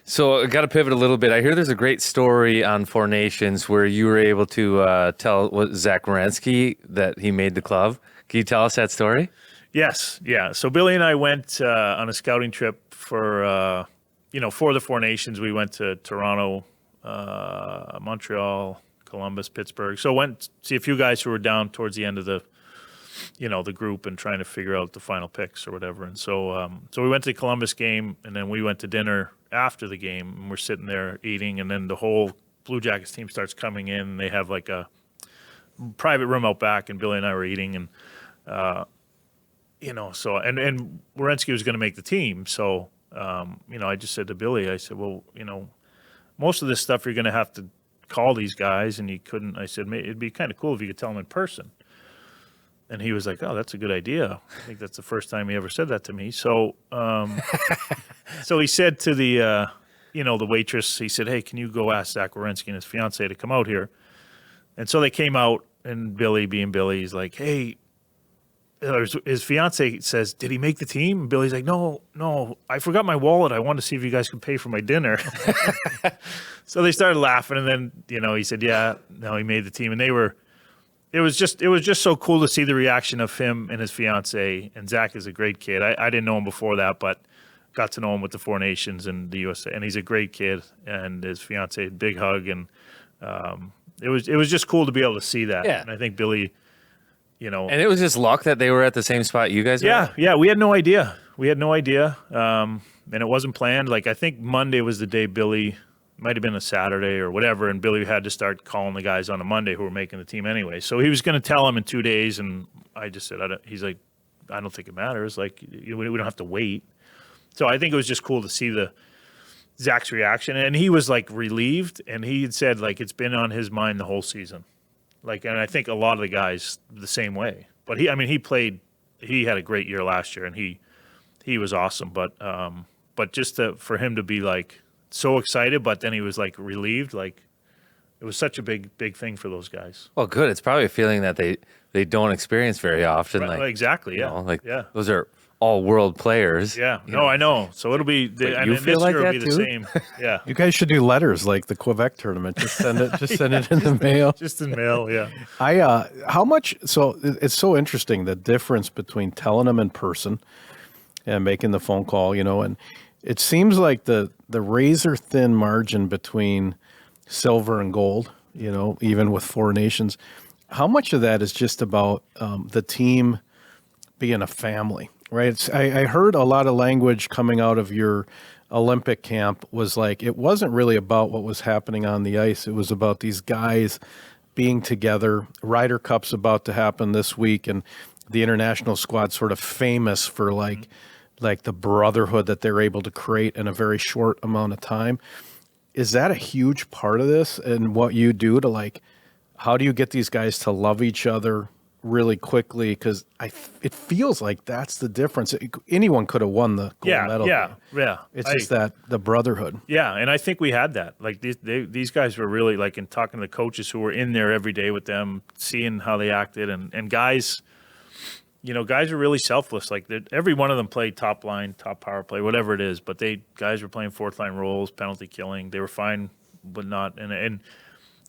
So I got to pivot a little bit. I hear there's a great story on Four Nations where you were able to tell Zach Werenski that he made the club. Can you tell us that story? Yes, yeah. So Billy and I went on a scouting trip for the Four Nations. We went to Toronto, Montreal, Columbus, Pittsburgh. So went to see a few guys who were down towards the end of the the group and trying to figure out the final picks or whatever. And so we went to the Columbus game, and then we went to dinner after the game, and we're sitting there eating, and then the whole Blue Jackets team starts coming in, and they have like a private room out back, and Billy and I were eating, and so and Werenski was going to make the team, so I just said to Billy, I said, well, most of this stuff you're going to have to call these guys, and you couldn't. I said, it'd be kind of cool if you could tell them in person. And he was like, oh, that's a good idea. I think that's the first time he ever said that to me. So so he said to the the waitress, he said, hey, can you go ask Zach Werenski and his fiance to come out here? And so they came out, and Billy, being Billy, he's like, hey, his fiance says, did he make the team? And Billy's like, no, I forgot my wallet. I wanted to see if you guys could pay for my dinner. So they started laughing, and then, he said, yeah, no, he made the team. And it was just so cool to see the reaction of him and his fiance. And Zach is a great kid. I didn't know him before that, but got to know him with the Four Nations and the USA. And he's a great kid, and his fiance, big hug. And it was just cool to be able to see that. Yeah. And I think Billy, And it was just luck that they were at the same spot you guys were at? Yeah, we had no idea. And it wasn't planned. Like, I think Monday was the day Billy, might have been a Saturday or whatever, and Billy had to start calling the guys on a Monday who were making the team anyway. So he was going to tell them in 2 days, and I just said, he's like, I don't think it matters. Like, we don't have to wait. So I think it was just cool to see Zach's reaction. And he was, like, relieved, and he had said, like, it's been on his mind the whole season. Like, and I think a lot of the guys the same way. But he had a great year last year, and he was awesome. But just for him to be like so excited, but then he was like relieved, like it was such a big thing for those guys. Well, good. It's probably a feeling that they don't experience very often. Right, like exactly, yeah. Those are all world players. Yeah, I know. So it'll be. You feel like that be too? the same. Yeah. You guys should do letters like the Quebec tournament. Just send it in the mail. Just in mail, yeah. How much? So it's so interesting, the difference between telling them in person and making the phone call. And it seems like the razor thin margin between silver and gold. Even with Four Nations, how much of that is just about the team being a family? Right. I heard a lot of language coming out of your Olympic camp was like, it wasn't really about what was happening on the ice. It was about these guys being together. Ryder Cup's about to happen this week, and the international squad's sort of famous for like the brotherhood that they're able to create in a very short amount of time. Is that a huge part of this and what you do to like, how do you get these guys to love each other really quickly? Because it feels like that's the difference. Anyone could have won the gold medal. Yeah. It's just that the brotherhood. Yeah, and I think we had that. Like these guys were really like, in talking to the coaches who were in there every day with them, seeing how they acted, and guys, guys are really selfless. Like every one of them played top line, top power play, whatever it is. But guys were playing fourth line roles, penalty killing. They were fine, but not. And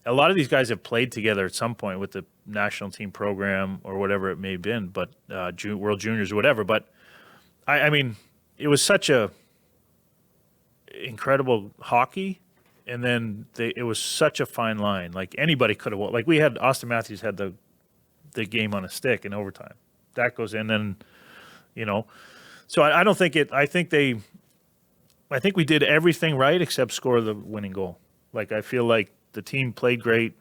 a lot of these guys have played together at some point with the national team program or whatever it may have been, but World Juniors or whatever. But I mean, it was such a incredible hockey, and then it was such a fine line. Like anybody could have won. Like we had Austin Matthews had the game on a stick in overtime. That goes in, and So I don't think it. I think we did everything right except score the winning goal. Like I feel like the team played great.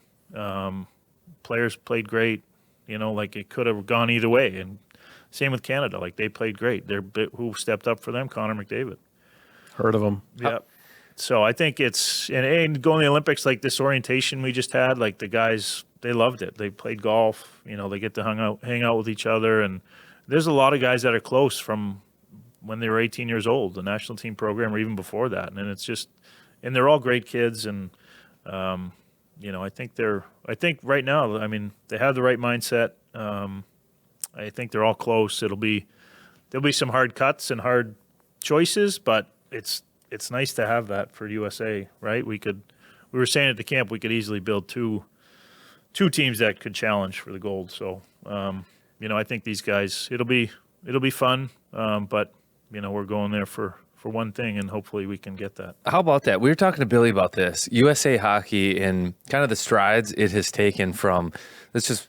Players played great. Like it could have gone either way. And same with Canada. Like they played great. Who stepped up for them? Connor McDavid. Heard of him. Yeah. So I think it's and going to the Olympics, like this orientation we just had, like the guys, they loved it. They played golf. They get to hang out with each other. And there's a lot of guys that are close from when they were 18 years old, the national team program, or even before that. And it's just, and they're all great kids. And I think right now, I mean, they have the right mindset. I think they're all close. There'll be some hard cuts and hard choices, but it's nice to have that for USA, right? We were saying at the camp, we could easily build two teams that could challenge for the gold. So, I think these guys, it'll be fun. But we're going there for one thing, and hopefully we can get that. How about that? We were talking to Billy about this. USA Hockey and kind of the strides it has taken from, let's just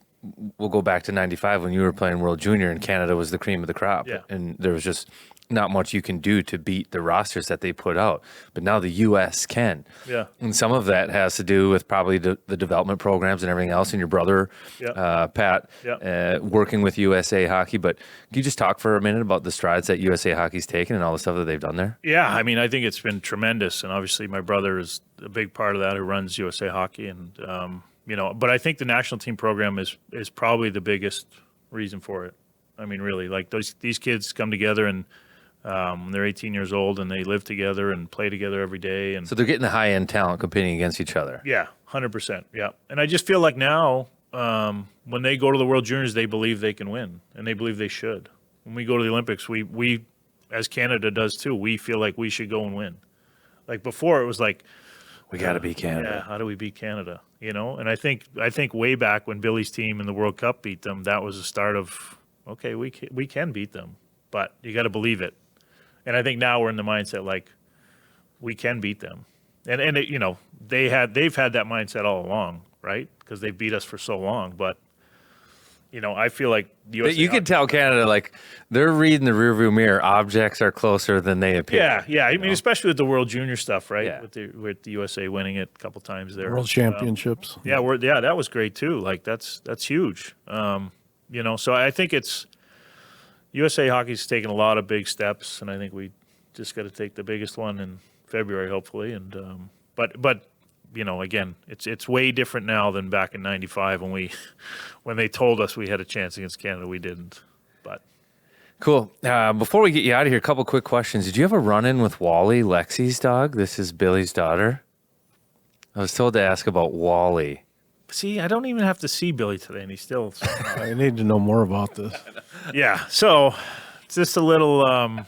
we'll go back to 95 when you were playing World Junior and Canada was the cream of the crop. Yeah. And there was just not much you can do to beat the rosters that they put out. But now the U.S. can. Yeah. And some of that has to do with probably the development programs and everything else, and your brother, Pat, working with USA Hockey. But can you just talk for a minute about the strides that USA Hockey's taken and all the stuff that they've done there? Yeah, I mean, I think it's been tremendous. And obviously my brother is a big part of that, who runs USA Hockey. And, but I think the national team program is probably the biggest reason for it. I mean, really, like these kids come together and they're 18 years old and they live together and play together every day. And so they're getting the high-end talent competing against each other. Yeah, 100%. Yeah. And I just feel like now when they go to the World Juniors, they believe they can win and they believe they should. When we go to the Olympics, we as Canada does too, we feel like we should go and win. Like before, it was like, we got to beat Canada. Yeah, how do we beat Canada? And I think way back when Billy's team in the World Cup beat them, that was the start of, okay, we can beat them, but you got to believe it. And I think now we're in the mindset like we can beat them, and they've had that mindset all along, right? Because they beat us for so long. But I feel like you can tell Canada like they're reading the rearview mirror. Objects are closer than they appear. Yeah. I mean, especially with the World Junior stuff, right? Yeah. With the USA winning it a couple times there. World Championships. That was great too. Like that's huge. So I think it's. USA Hockey's taken a lot of big steps, and I think we just got to take the biggest one in February, hopefully. And but again, it's way different now than back in '95 when they told us we had a chance against Canada. We didn't. But cool. Before we get you out of here, a couple quick questions. Did you have a run-in with Wally, Lexi's dog? This is Billy's daughter. I was told to ask about Wally. See, I don't even have to see Billy today, and he's still. I need to know more about this. Yeah, so it's just a little.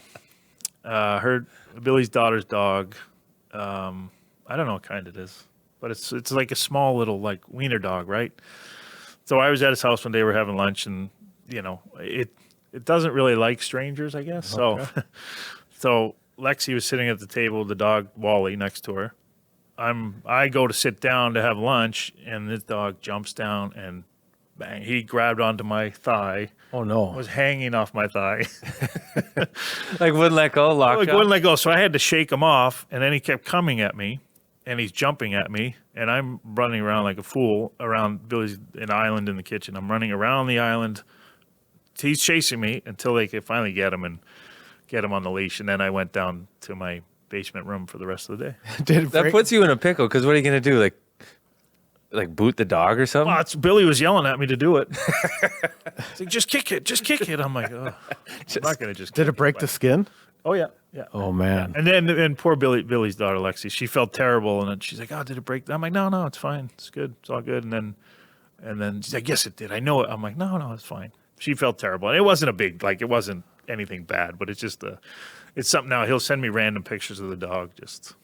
Billy's daughter's dog. I don't know what kind it is, but it's like a small little like wiener dog, right? So I was at his house one day. We're having lunch, and it doesn't really like strangers, I guess. Okay. So Lexi was sitting at the table with the dog Wally next to her. I go to sit down to have lunch, and this dog jumps down and bang, he grabbed onto my thigh. Oh no! Was hanging off my thigh. Like wouldn't let go, locked up. Wouldn't let go. So I had to shake him off, and then he kept coming at me, and he's jumping at me, and I'm running around like a fool around Billy's an island in the kitchen. I'm running around the island. He's chasing me until they could finally get him on the leash, and then I went down to my basement room for the rest of the day. That puts you in a pickle because what are you going to do? Like boot the dog or something? Well, Billy was yelling at me to do it. He's like, just kick it. I'm like, oh, I'm not going to just. Did it break the skin? Oh yeah. Oh man. And poor Billy's daughter Lexi, she felt terrible, and then she's like, oh, did it break? I'm like, no, it's fine, it's good, it's all good. And then she's like, yes, it did. I know it. I'm like, no, it's fine. She felt terrible, and it wasn't it wasn't anything bad, but it's just it's something now. He'll send me random pictures of the dog. Just,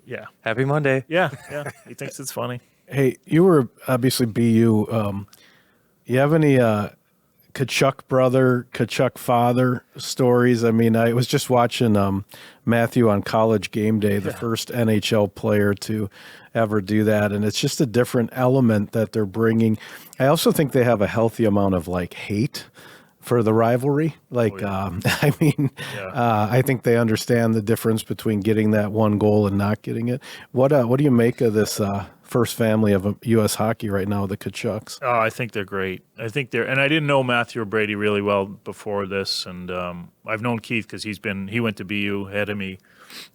yeah. Happy Monday. Yeah. He thinks it's funny. Hey, you were obviously BU. You have any Tkachuk brother, Tkachuk father stories? I mean, I was just watching Matthew on College Game Day, the first NHL player to ever do that, and it's just a different element that they're bringing. I also think they have a healthy amount of like hate for the rivalry. I think they understand the difference between getting that one goal and not getting it. What do you make of this first family of U.S. hockey right now, the Tkachuks? Oh, I think they're great. I didn't know Matthew or Brady really well before this, and I've known Keith because he went to BU ahead of me,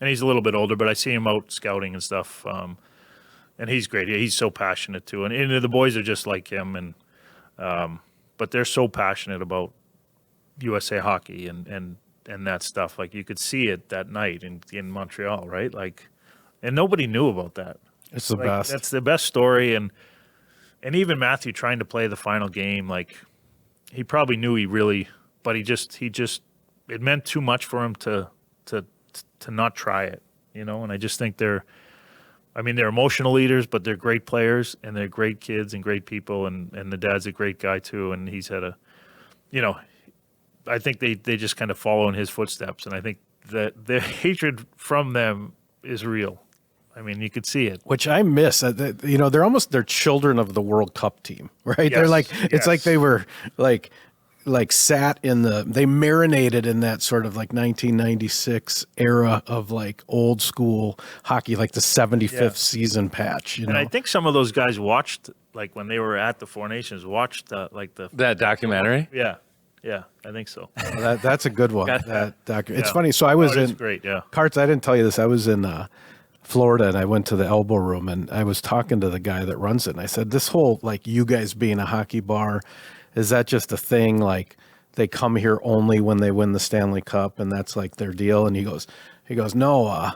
and he's a little bit older, but I see him out scouting and stuff, and he's great. He's so passionate too, and the boys are just like him, and but they're so passionate about USA hockey and that stuff. Like you could see it that night in Montreal, right? Like, and nobody knew about that. It's the best. That's the best story. And even Matthew trying to play the final game, like he probably knew but he just it meant too much for him to not try it, And I just think they're emotional leaders, but they're great players and they're great kids and great people. And the dad's a great guy too. And he's had I think they just kind of follow in his footsteps. And I think that the hatred from them is real. I mean, you could see it. Which I miss. They're children of the World Cup team, right? They're like, it's like they were like sat in they marinated in that sort of like 1996 era of like old school hockey, like the 75th season patch. And I think some of those guys watched, like when they were at the Four Nations, watched that documentary. Yeah, I think so. That's a good one. It's funny. So I was in great. Yeah, Carts. I didn't tell you this. I was in Florida, and I went to the Elbow Room, and I was talking to the guy that runs it, and I said, "This whole like you guys being a hockey bar, is that just a thing? Like they come here only when they win the Stanley Cup, and that's like their deal?" And he goes, "No,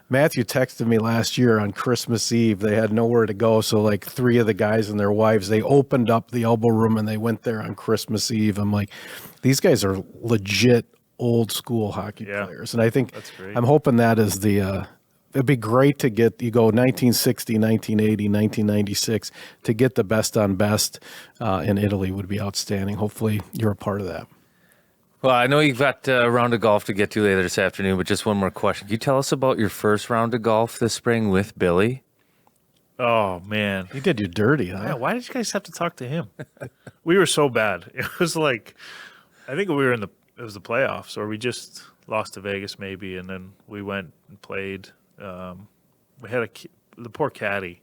Matthew texted me last year on Christmas Eve. They had nowhere to go, so like 3 of the guys and their wives, they opened up the Elbow Room and they went there on Christmas Eve." I'm like, these guys are legit old school hockey players, and I think I'm hoping that is the. It'd be great to you go 1960, 1980, 1996 to get the best on best in Italy would be outstanding. Hopefully you're a part of that. Well, I know you've got a round of golf to get to later this afternoon, but just one more question. Can you tell us about your first round of golf this spring with Billy? Oh, man. He did you dirty, huh? Yeah, why did you guys have to talk to him? We were so bad. It was like, I think we were it was the playoffs, or we just lost to Vegas maybe, and then we went and played. We had the poor caddy.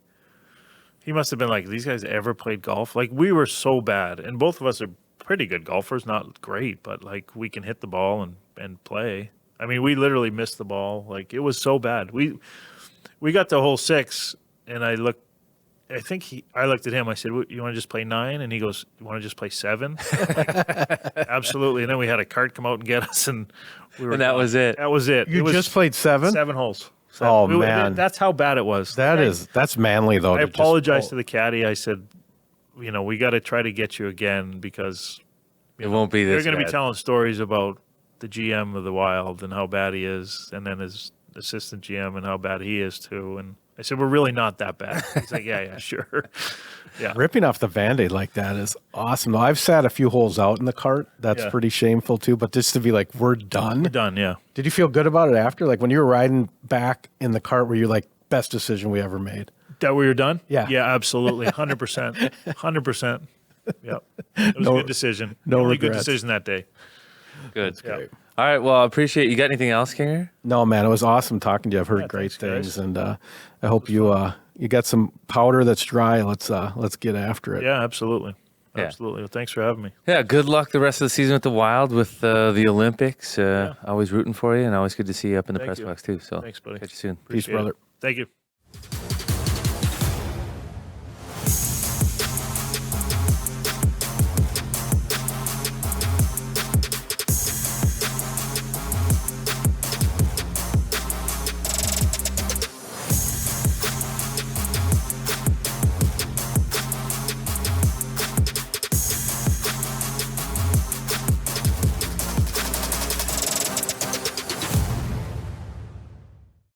He must have been like, these guys ever played golf? Like, we were so bad, and both of us are pretty good golfers, not great, but like we can hit the ball and play. I mean, we literally missed the ball. Like, it was so bad. We got to hole 6, and I looked at him. I said, "You want to just play 9?" And he goes, "You want to just play 7?" Like, absolutely. And then we had a cart come out and get us, and that was it. That was it. You just played 7? 7 holes. Oh, man. That's how bad it was. That's manly, though. I apologized to the caddy. I said, we got to try to get you again because it won't be this They're going to bad. be telling stories about the GM of the Wild and how bad he is, and then his assistant GM and how bad he is, too. And I said, we're really not that bad. He's like, yeah, sure. Yeah. Ripping off the Band-Aid like that is awesome. I've sat a few holes out in the cart. That's pretty shameful, too. But just to be like, we're done. We're done, yeah. Did you feel good about it after? Like when you were riding back in the cart, were you like, best decision we ever made? That we were done? Yeah. Yeah, absolutely. 100%. 100%. Yep. It was a good decision. No Only regrets. good decision that day. Good. Yeah. All right. Well, I appreciate you. Got anything else, Kinger? No, man, it was awesome talking to you. I've heard great thanks, things, and I hope you got some powder that's dry. Let's get after it. Yeah, absolutely. Yeah. Absolutely. Well, thanks for having me. Yeah. Good luck the rest of the season with the Wild, with the Olympics. Always rooting for you, and always good to see you up in the press box too. So Thanks, buddy. catch you soon. Peace, Appreciate brother. it. Thank you.